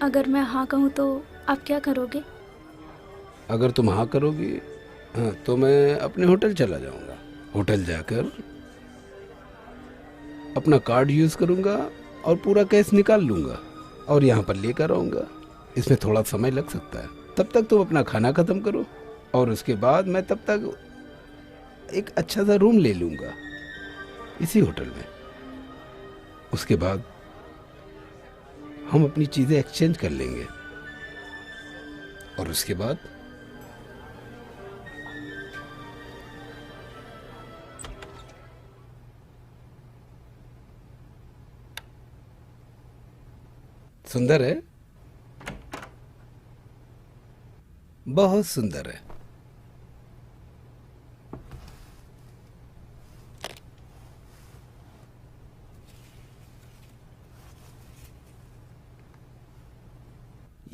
A: अगर मैं हाँ कहूँ तो आप क्या करोगे?
D: अगर तुम हाँ करोगी, हाँ, तो मैं अपने होटल चला जाऊंगा। होटल जाकर अपना कार्ड यूज करूंगा और पूरा कैश निकाल लूंगा और यहाँ पर लेकर आऊंगा। इसमें थोड़ा समय लग सकता है। तब तक तुम अपना खाना खत्म करो, और उसके बाद मैं तब तक एक अच्छा सा रूम ले लूंगा इसी होटल में। उसके बाद हम अपनी चीजें एक्सचेंज कर लेंगे, और उसके बाद सुंदर है, बहुत सुंदर है।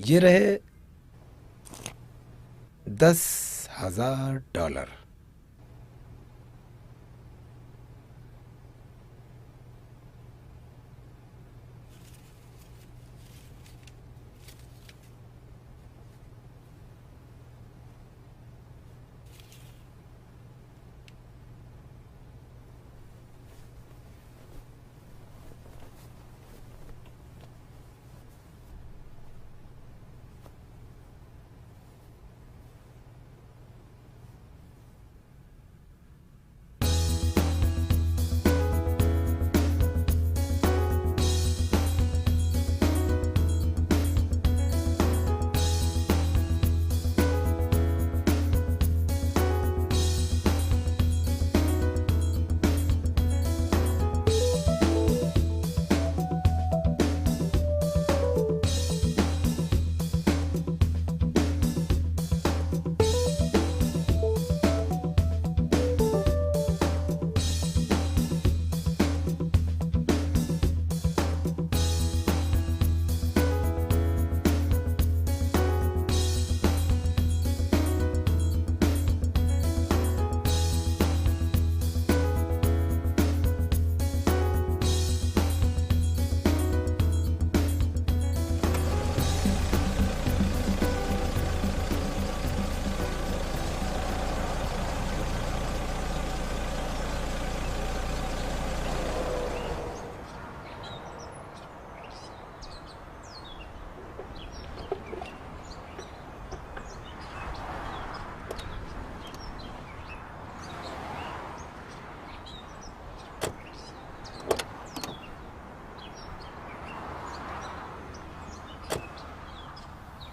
D: ये रहे $10,000।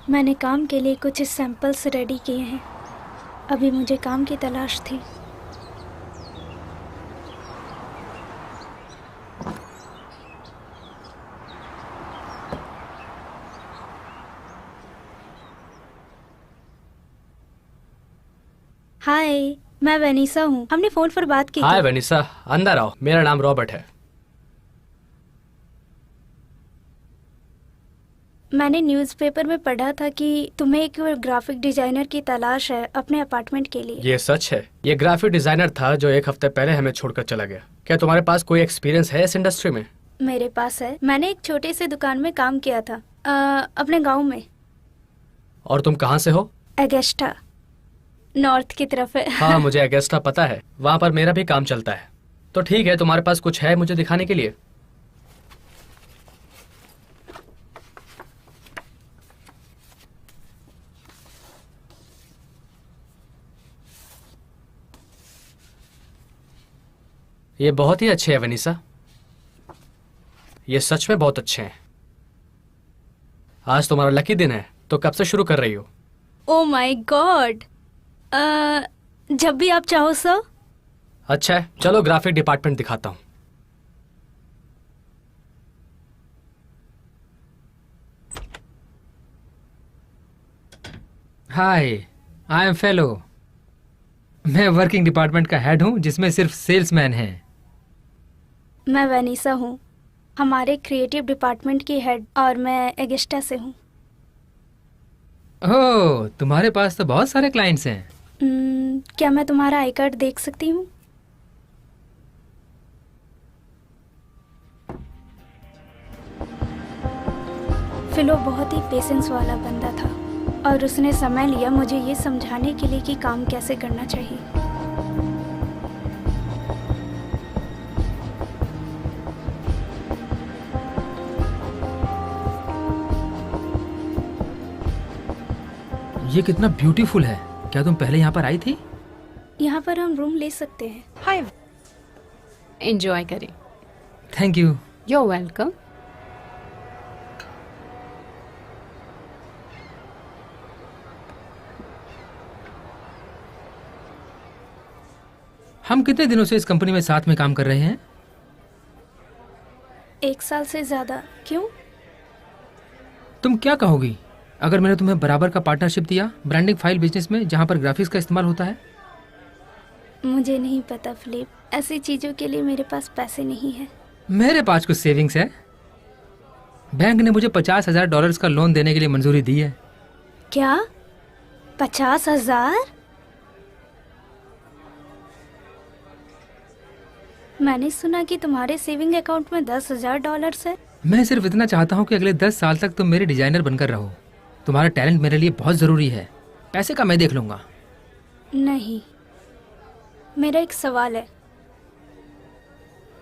A: मैंने काम के लिए कुछ सैंपल्स रेडी किए हैं। अभी मुझे काम की तलाश थी। हाय, मैं वेनिसा हूँ। हमने फोन पर बात की
B: हाय
A: थी।
B: वेनिसा, अंदर आओ। मेरा नाम रॉबर्ट है।
A: मैंने न्यूज़पेपर में पढ़ा था कि तुम्हें एक ग्राफिक डिजाइनर की तलाश है अपने अपार्टमेंट के लिए।
B: ये सच है। ये ग्राफिक डिजाइनर था जो एक हफ्ते पहले हमें छोड़कर चला गया। क्या तुम्हारे पास कोई एक्सपीरियंस है इस इंडस्ट्री में?
A: मेरे पास है। मैंने एक छोटे से दुकान में काम किया था अपने गांव में।
B: और तुम कहाँ से हो?
A: एगेस्टा, नॉर्थ की तरफ है।
B: हाँ, मुझे अगेस्टा पता है। वहाँ पर मेरा भी काम चलता है। तो ठीक है, तुम्हारे पास कुछ है मुझे दिखाने के लिए? ये बहुत ही अच्छे हैं वेनिसा। ये सच में बहुत अच्छे हैं। आज तुम्हारा लकी दिन है, तो कब से शुरू कर रही हो?
A: ओ माय गॉड, जब भी आप चाहो सर।
B: अच्छा है, चलो ग्राफिक डिपार्टमेंट दिखाता हूँ।
E: हाय, आई एम फेलो। मैं वर्किंग डिपार्टमेंट का हेड हूँ जिसमें सिर्फ सेल्समैन हैं।
A: मैं वेनिसा हूँ, हमारे क्रिएटिव डिपार्टमेंट की हेड, और मैं एगेस्टा से हूँ।
E: ओह, तुम्हारे पास तो बहुत सारे क्लाइंट्स हैं।
A: क्या मैं तुम्हारा आई कार्ड देख सकती हूँ? फिलो बहुत ही पेशेंस वाला बंदा था और उसने समय लिया मुझे ये समझाने के लिए कि काम कैसे करना चाहिए।
E: ये कितना ब्यूटीफुल है। क्या तुम पहले यहाँ पर आई थी?
A: यहाँ पर हम रूम ले सकते हैं।
C: हाय, एंजॉय करें।
E: Thank you.
C: You are welcome.
E: हम कितने दिनों से इस कंपनी में साथ में काम कर रहे हैं?
A: 1 साल से ज्यादा। क्यों?
E: तुम क्या कहोगी अगर मैंने तुम्हें बराबर का पार्टनरशिप दिया ब्रांडिंग फाइल बिजनेस में जहाँ पर ग्राफिक्स का इस्तेमाल होता है?
A: मुझे नहीं पता फिलिप, ऐसी चीजों के लिए मेरे पास पैसे नहीं है।
E: मेरे पास कुछ सेविंग्स है। बैंक ने मुझे $50,000 का लोन देने के लिए मंजूरी दी है।
A: क्या? 50,000? मैंने सुना कि तुम्हारे सेविंग अकाउंट में $10,000 है।
E: मैं सिर्फ इतना चाहता हूँ कि अगले 10 साल तक तुम मेरे डिजाइनर बनकर रहो। तुम्हारा टैलेंट मेरे लिए बहुत ज़रूरी है। पैसे का मैं देख लूँगा।
A: नहीं, मेरा एक सवाल है।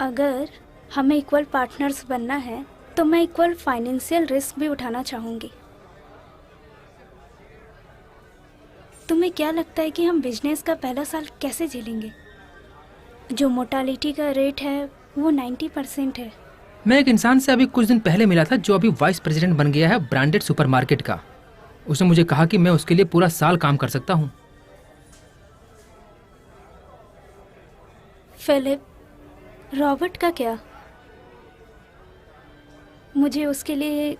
A: अगर हमें इक्वल पार्टनर्स बनना है तो मैं इक्वल फाइनेंशियल रिस्क भी उठाना चाहूँगी। तुम्हें क्या लगता है कि हम बिजनेस का पहला साल कैसे झेलेंगे? जो मोर्टालिटी का रेट है वो 90% है।
E: मैं एक इंसान से अभी कुछ दिन पहले मिला था जो अभी वाइस प्रेसिडेंट बन गया है ब्रांडेड सुपरमार्केट का। उसने मुझे कहा कि मैं उसके लिए पूरा साल काम कर सकता हूँ।
A: फिलिप, रॉबर्ट का क्या? मुझे उसके लिए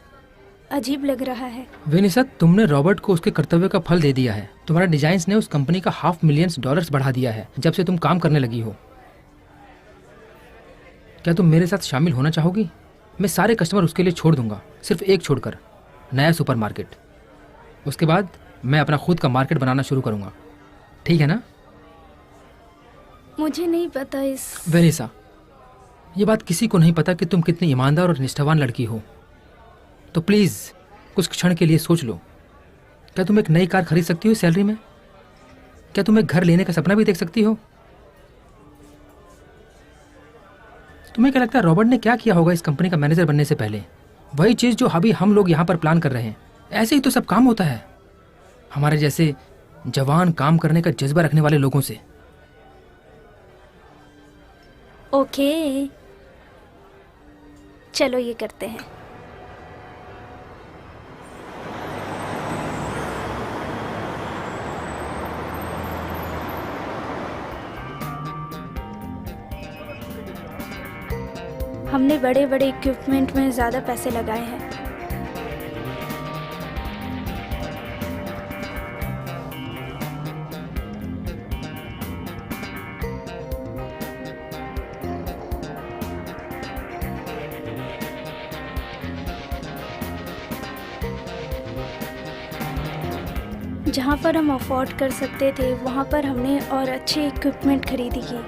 A: अजीब लग रहा है।
E: वेनिसा, तुमने रॉबर्ट को उसके कर्तव्य का फल दे दिया है। तुम्हारा डिजाइन्स ने उस कंपनी का $500,000 बढ़ा दिया है जब से तुम काम करने लगी हो। क्या तुम मेरे साथ शामिल होना चाहोगी? मैं सारे कस्टमर उसके लिए छोड़ दूंगा, सिर्फ एक छोड़कर, नया सुपरमार्केट। उसके बाद मैं अपना खुद का मार्केट बनाना शुरू करूंगा। ठीक है ना?
A: मुझे नहीं पता इस।
E: वेनिसा, ये बात किसी को नहीं पता कि तुम कितनी ईमानदार और निष्ठावान लड़की हो। तो प्लीज़ कुछ क्षण के लिए सोच लो। क्या तुम एक नई कार खरीद सकती हो सैलरी में? क्या तुम एक घर लेने का सपना भी देख सकती हो? तुम्हें क्या लगता है रॉबर्ट ने क्या किया होगा इस कंपनी का मैनेजर बनने से पहले? वही चीज़ जो अभी हम लोग यहाँ पर प्लान कर रहे हैं। ऐसे ही तो सब काम होता है हमारे जैसे जवान काम करने का जज्बा रखने वाले लोगों से।
A: ओके, चलो ये करते हैं। हमने बड़े बड़े इक्विपमेंट में ज़्यादा पैसे लगाए हैं। जहाँ पर हम अफोर्ड कर सकते थे वहाँ पर हमने और अच्छे इक्विपमेंट खरीदी की।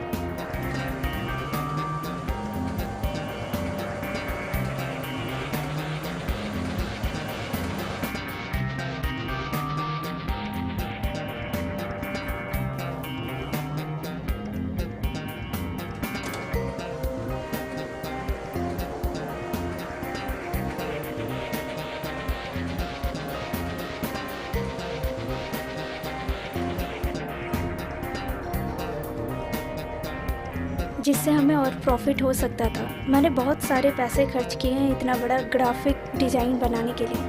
A: जिससे हमें और प्रॉफिट हो सकता था। मैंने बहुत सारे पैसे खर्च किए हैं इतना बड़ा ग्राफिक डिज़ाइन बनाने के लिए।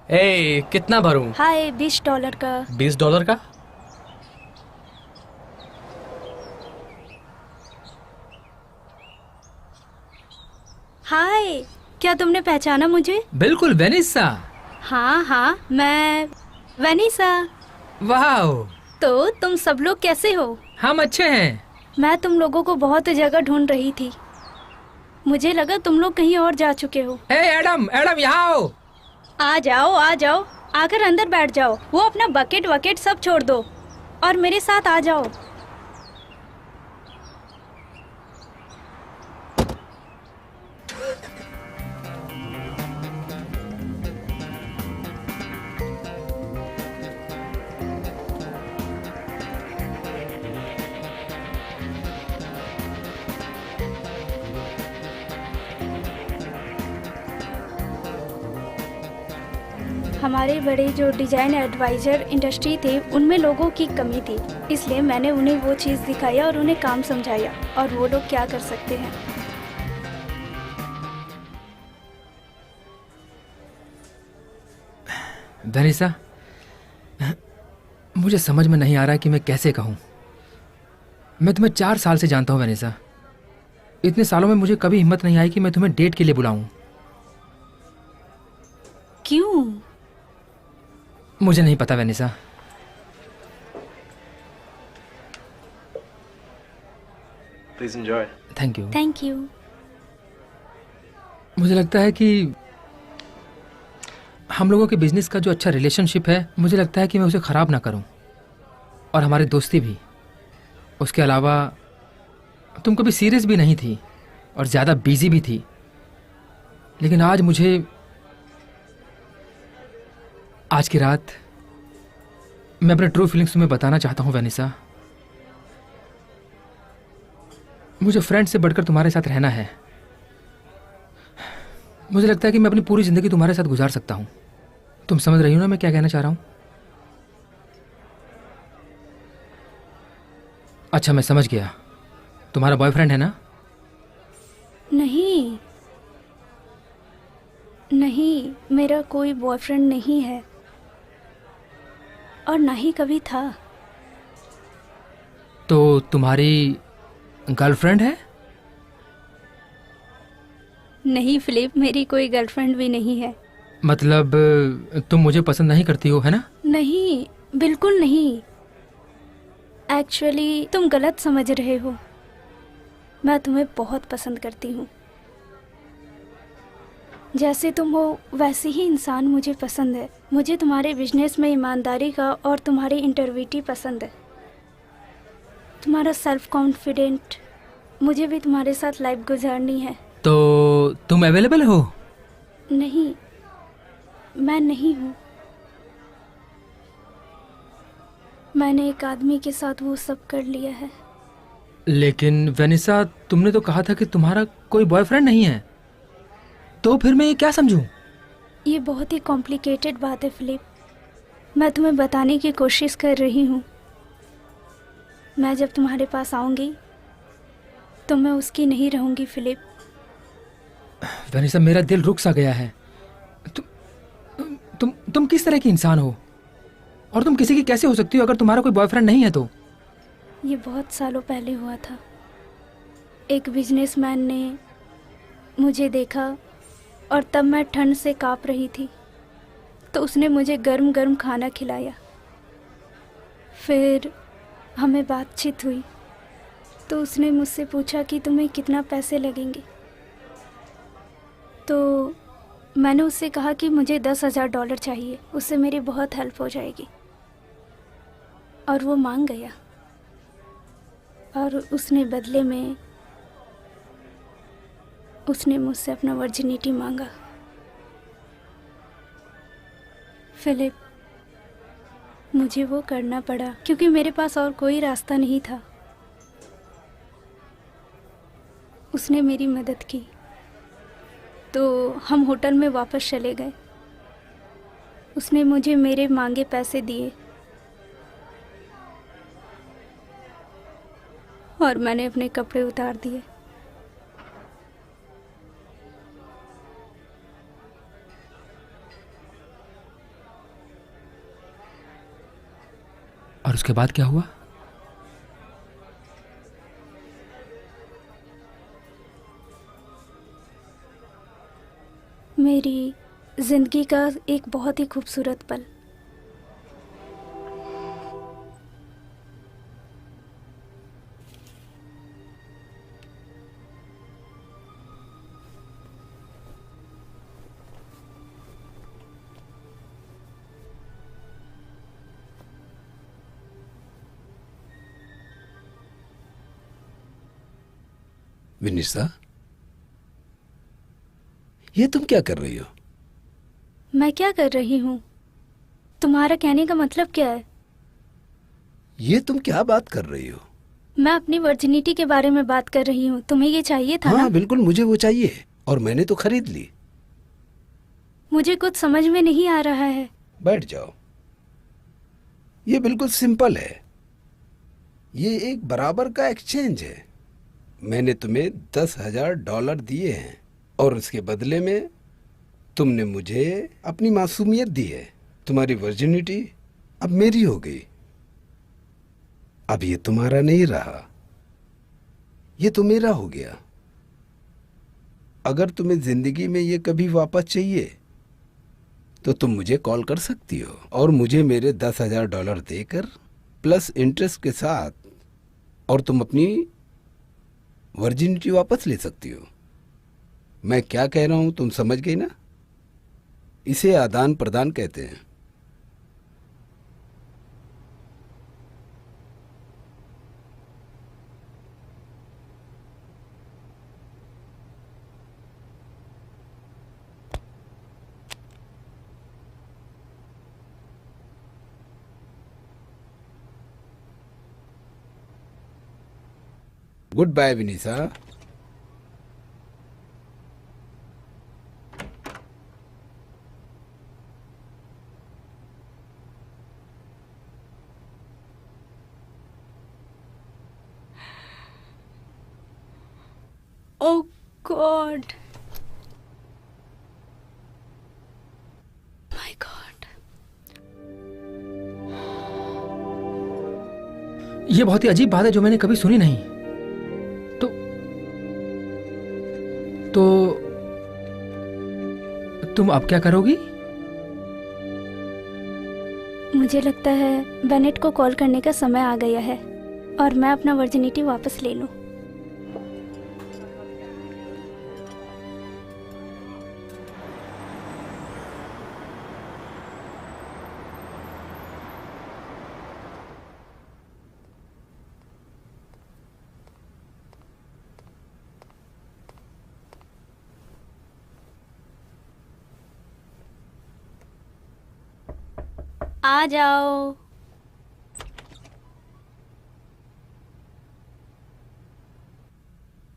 B: ए, कितना भरूं?
A: हाय, $20 का।
B: $20 का?
A: हाय, क्या तुमने पहचाना मुझे?
E: बिल्कुल वेनिसा।
A: हाँ हाँ, मैं वेनिसा।
E: वाह,
A: तो तुम सब लोग कैसे हो?
E: हम अच्छे हैं।
A: मैं तुम लोगों को बहुत जगह ढूंढ रही थी। मुझे लगा तुम लोग कहीं और जा चुके हो।
E: ए एडम, एडम यहाँ आओ।
A: आ जाओ आ जाओ, आकर अंदर बैठ जाओ। वो अपना बकेट वकेट सब छोड़ दो और मेरे साथ आ जाओ। हमारे बड़े जो डिजाइन एडवाइजर इंडस्ट्री थे उनमें लोगों की कमी थी, इसलिए मैंने उन्हें वो चीज़ दिखाया और उन्हें काम समझाया और वो लोग क्या कर सकते हैं।
E: वेनिसा, मुझे समझ में नहीं आ रहा कि मैं कैसे कहूँ। मैं तुम्हें 4 साल से जानता हूँ वेनिसा। इतने सालों में मुझे कभी हिम्मत नहीं आई कि मैं तुम्हें डेट के लिए बुलाऊं।
A: क्यों?
E: मुझे नहीं पता वेनिसा।
F: Please enjoy.
E: Thank you.
A: Thank you.
E: मुझे लगता है कि हम लोगों के बिजनेस का जो अच्छा रिलेशनशिप है, मुझे लगता है कि मैं उसे ख़राब ना करूं, और हमारी दोस्ती भी। उसके अलावा तुम कभी सीरियस भी नहीं थी और ज़्यादा बिजी भी थी, लेकिन आज की रात मैं अपने ट्रू फीलिंग्स तुम्हें बताना चाहता हूँ वेनिसा। मुझे फ्रेंड से बढ़कर तुम्हारे साथ रहना है। मुझे लगता है कि मैं अपनी पूरी जिंदगी तुम्हारे साथ गुजार सकता हूँ। तुम समझ रही हो ना मैं क्या कहना चाह रहा हूँ? अच्छा, मैं समझ गया। तुम्हारा बॉयफ्रेंड है ना?
A: नहीं नहीं, मेरा कोई बॉयफ्रेंड नहीं है और ना ही कभी था।
E: तो तुम्हारी गर्लफ्रेंड है?
A: नहीं फिलिप, मेरी कोई गर्लफ्रेंड भी नहीं है।
E: मतलब तुम मुझे पसंद नहीं करती हो, है ना?
A: नहीं, बिल्कुल नहीं। एक्चुअली तुम गलत समझ रहे हो। मैं तुम्हें बहुत पसंद करती हूँ। जैसे तुम हो वैसे ही इंसान मुझे पसंद है। मुझे तुम्हारे बिजनेस में ईमानदारी का और तुम्हारी इंटेग्रिटी पसंद है, तुम्हारा सेल्फ कॉन्फिडेंट। मुझे भी तुम्हारे साथ लाइफ गुजारनी है।
E: तो तुम अवेलेबल हो?
A: नहीं, मैं नहीं हूँ। मैंने एक आदमी के साथ वो सब कर लिया है।
E: लेकिन वेनिसा, तुमने तो कहा था कि तुम्हारा कोई बॉयफ्रेंड नहीं है, तो फिर मैं ये क्या समझूं?
A: ये बहुत ही कॉम्प्लिकेटेड बात है फिलिप। मैं तुम्हें बताने की कोशिश कर रही हूँ। मैं जब तुम्हारे पास आऊँगी तो मैं उसकी नहीं रहूँगी फिलिप।
E: वेनिसा, मेरा दिल रुक सा गया है। तुम किस तरह की इंसान हो और तुम किसी की कैसे हो सकती हो अगर तुम्हारा कोई बॉयफ्रेंड नहीं है तो?
A: ये बहुत सालों पहले हुआ था। एक बिजनेसमैन ने मुझे देखा और तब मैं ठंड से काँप रही थी, तो उसने मुझे गर्म गर्म खाना खिलाया। फिर हमें बातचीत हुई तो उसने मुझसे पूछा कि तुम्हें कितना पैसे लगेंगे। तो मैंने उससे कहा कि मुझे $10,000 चाहिए, उससे मेरी बहुत हेल्प हो जाएगी। और वो मान गया और उसने बदले में उसने मुझसे अपना वर्जिनिटी मांगा। फिलिप, मुझे वो करना पड़ा क्योंकि मेरे पास और कोई रास्ता नहीं था। उसने मेरी मदद की तो हम होटल में वापस चले गए। उसने मुझे मेरे मांगे पैसे दिए और मैंने अपने कपड़े उतार दिए।
E: और उसके बाद क्या हुआ?
A: मेरी जिंदगी का एक बहुत ही खूबसूरत पल।
D: विनिसा, ये तुम क्या कर रही हो?
A: मैं क्या कर रही हूँ? तुम्हारा कहने का मतलब क्या है?
D: ये तुम क्या बात कर रही हो?
A: मैं अपनी वर्जिनिटी के बारे में बात कर रही हूँ। तुम्हें ये चाहिए था
D: हाँ
A: ना?
D: बिल्कुल, मुझे वो चाहिए और मैंने तो खरीद ली।
A: मुझे कुछ समझ में नहीं आ रहा है।
D: बैठ जाओ। ये बिल्कुल सिंपल है। ये एक बराबर का एक्सचेंज है। मैंने तुम्हें $10,000 दिए हैं और उसके बदले में तुमने मुझे अपनी मासूमियत दी है। तुम्हारी वर्जिनिटी अब मेरी हो गई। अब ये तुम्हारा नहीं रहा, ये तो मेरा हो गया। अगर तुम्हें जिंदगी में ये कभी वापस चाहिए तो तुम मुझे कॉल कर सकती हो और मुझे मेरे $10,000 देकर प्लस इंटरेस्ट के साथ, और तुम अपनी वर्जिनिटी वापस ले सकती हो। मैं क्या कह रहा हूं तुम समझ गई ना? इसे आदान प्रदान कहते हैं। Good bye Vanessa.
A: Oh God. My God.
E: ये बहुत ही अजीब बात है जो मैंने कभी सुनी नहीं। तो तुम अब क्या करोगी?
A: मुझे लगता है बेनेट को कॉल करने का समय आ गया है और मैं अपना वर्जिनिटी वापस ले लूं। आ जाओ।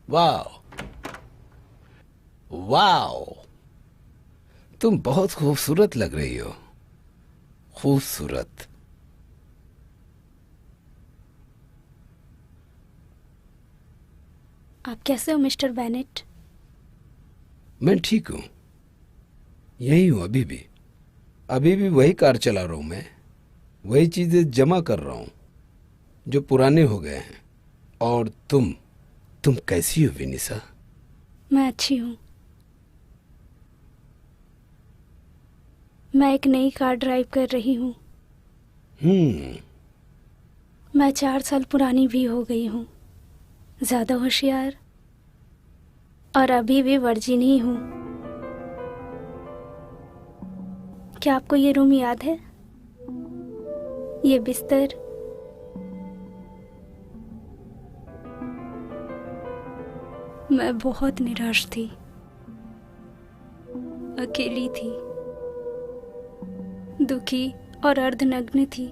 D: वाओ वाओ, तुम बहुत खूबसूरत लग रही हो। खूबसूरत।
A: आप कैसे हो मिस्टर बेनेट?
D: मैं ठीक हूं, यही हूं अभी भी वही कार चला रहा हूं मैं। वही चीजें जमा कर रहा हूँ जो पुराने हो गए हैं। और तुम कैसी हो विनिसा?
A: मैं अच्छी हूँ। मैं एक नई कार ड्राइव कर रही हूँ। मैं 4 साल पुरानी भी हो गई हूँ, ज़्यादा होशियार, और अभी भी वर्जिन ही हूँ। क्या आपको ये रूम याद है? ये बिस्तर, मैं बहुत निराश थी, अकेली थी, दुखी और अर्धनग्न थी।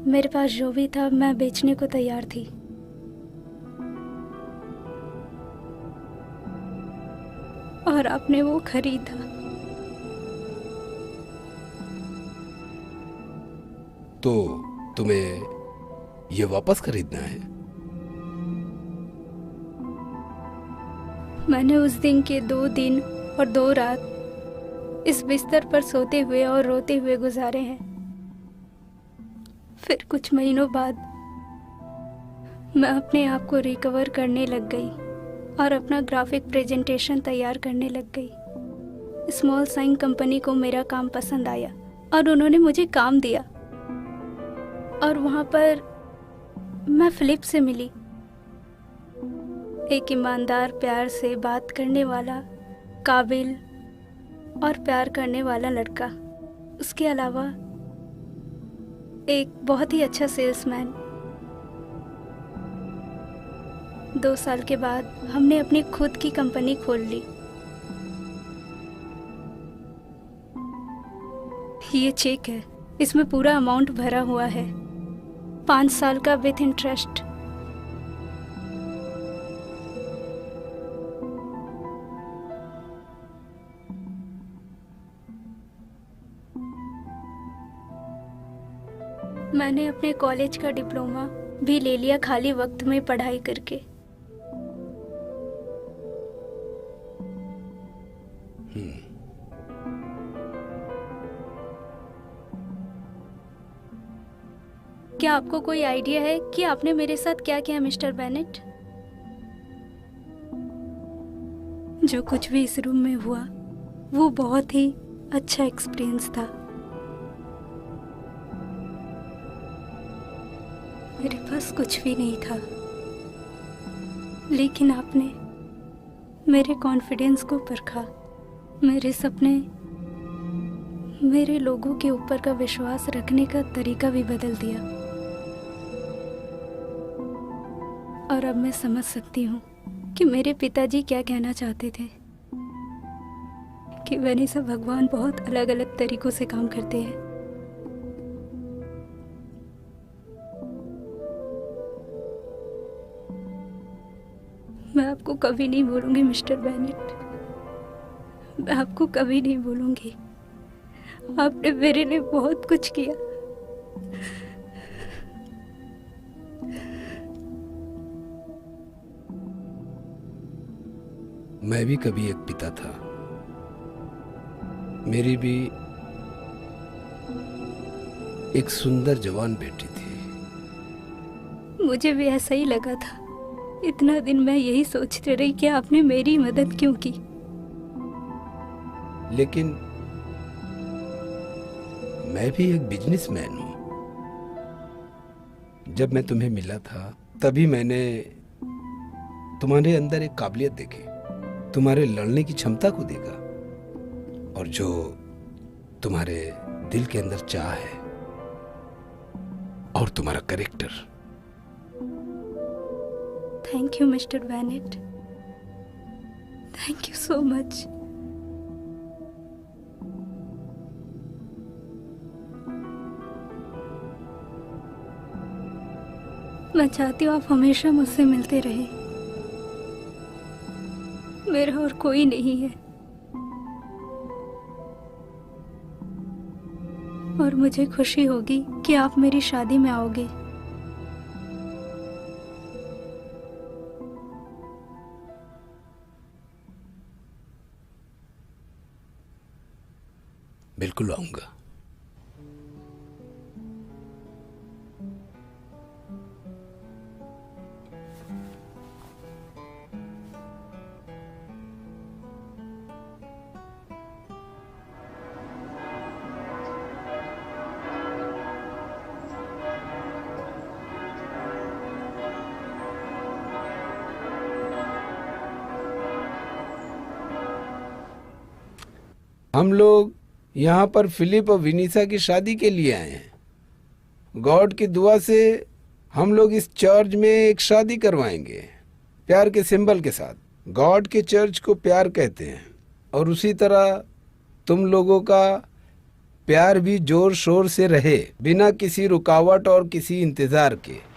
A: मेरे पास जो भी था मैं बेचने को तैयार थी। और आपने वो खरीदा।
D: तो तुम्हें ये वापस खरीदना है?
A: मैंने उस दिन के 2 दिन और 2 रात इस बिस्तर पर सोते हुए और रोते हुए गुजारे हैं। फिर कुछ महीनों बाद मैं अपने आप को रिकवर करने लग गई और अपना ग्राफिक प्रेजेंटेशन तैयार करने लग गई। स्मॉल साइन कंपनी को मेरा काम पसंद आया और उन्होंने मुझे काम दिया। और वहाँ पर मैं फिलिप से मिली, एक ईमानदार, प्यार से बात करने वाला, काबिल और प्यार करने वाला लड़का। उसके अलावा एक बहुत ही अच्छा सेल्समैन। 2 साल के बाद हमने अपनी खुद की कंपनी खोल ली। ये चेक है, इसमें पूरा अमाउंट भरा हुआ है, 5 साल का विथ इंटरेस्ट। मैंने अपने कॉलेज का डिप्लोमा भी ले लिया खाली वक्त में पढ़ाई करके। क्या आपको कोई आइडिया है कि आपने मेरे साथ क्या किया मिस्टर बेनेट? जो कुछ भी इस रूम में हुआ वो बहुत ही अच्छा एक्सपीरियंस था। मेरे पास कुछ भी नहीं था, लेकिन आपने मेरे कॉन्फिडेंस को परखा, मेरे सपने, मेरे लोगों के ऊपर का विश्वास रखने का तरीका भी बदल दिया। और अब मैं समझ सकती हूँ कि मेरे पिताजी क्या कहना चाहते थे, कि वेनिसा भगवान बहुत अलग अलग तरीकों से काम करते हैं। मैं आपको कभी नहीं भूलूंगी मिस्टर बेनेट, मैं आपको कभी नहीं भूलूंगी। आपने मेरे लिए बहुत कुछ किया।
D: मैं भी कभी एक पिता था। मेरी भी एक सुंदर जवान बेटी थी।
A: मुझे भी ऐसा ही लगा था। इतना दिन मैं यही सोचती रही कि आपने मेरी मदद क्यों की।
D: लेकिन मैं भी एक बिजनेसमैन हूं। जब मैं तुम्हें मिला था तभी मैंने तुम्हारे अंदर एक काबिलियत देखी, तुम्हारे लड़ने की क्षमता को देखा, और जो तुम्हारे दिल के अंदर चाह है, और तुम्हारा character.
A: Thank you mister Bennett, thank you so much. मैं चाहती हूँ आप हमेशा मुझसे मिलते रहे। मेरा और कोई नहीं है, और मुझे खुशी होगी कि आप मेरी शादी में आओगे।
D: बिल्कुल आऊंगा। हम लोग यहाँ पर फिलिप और विनीसा की शादी के लिए आए हैं। गॉड की दुआ से हम लोग इस चर्च में एक शादी करवाएंगे, प्यार के सिंबल के साथ। गॉड के चर्च को प्यार कहते हैं, और उसी तरह तुम लोगों का प्यार भी जोर शोर से रहे, बिना किसी रुकावट और किसी इंतजार के।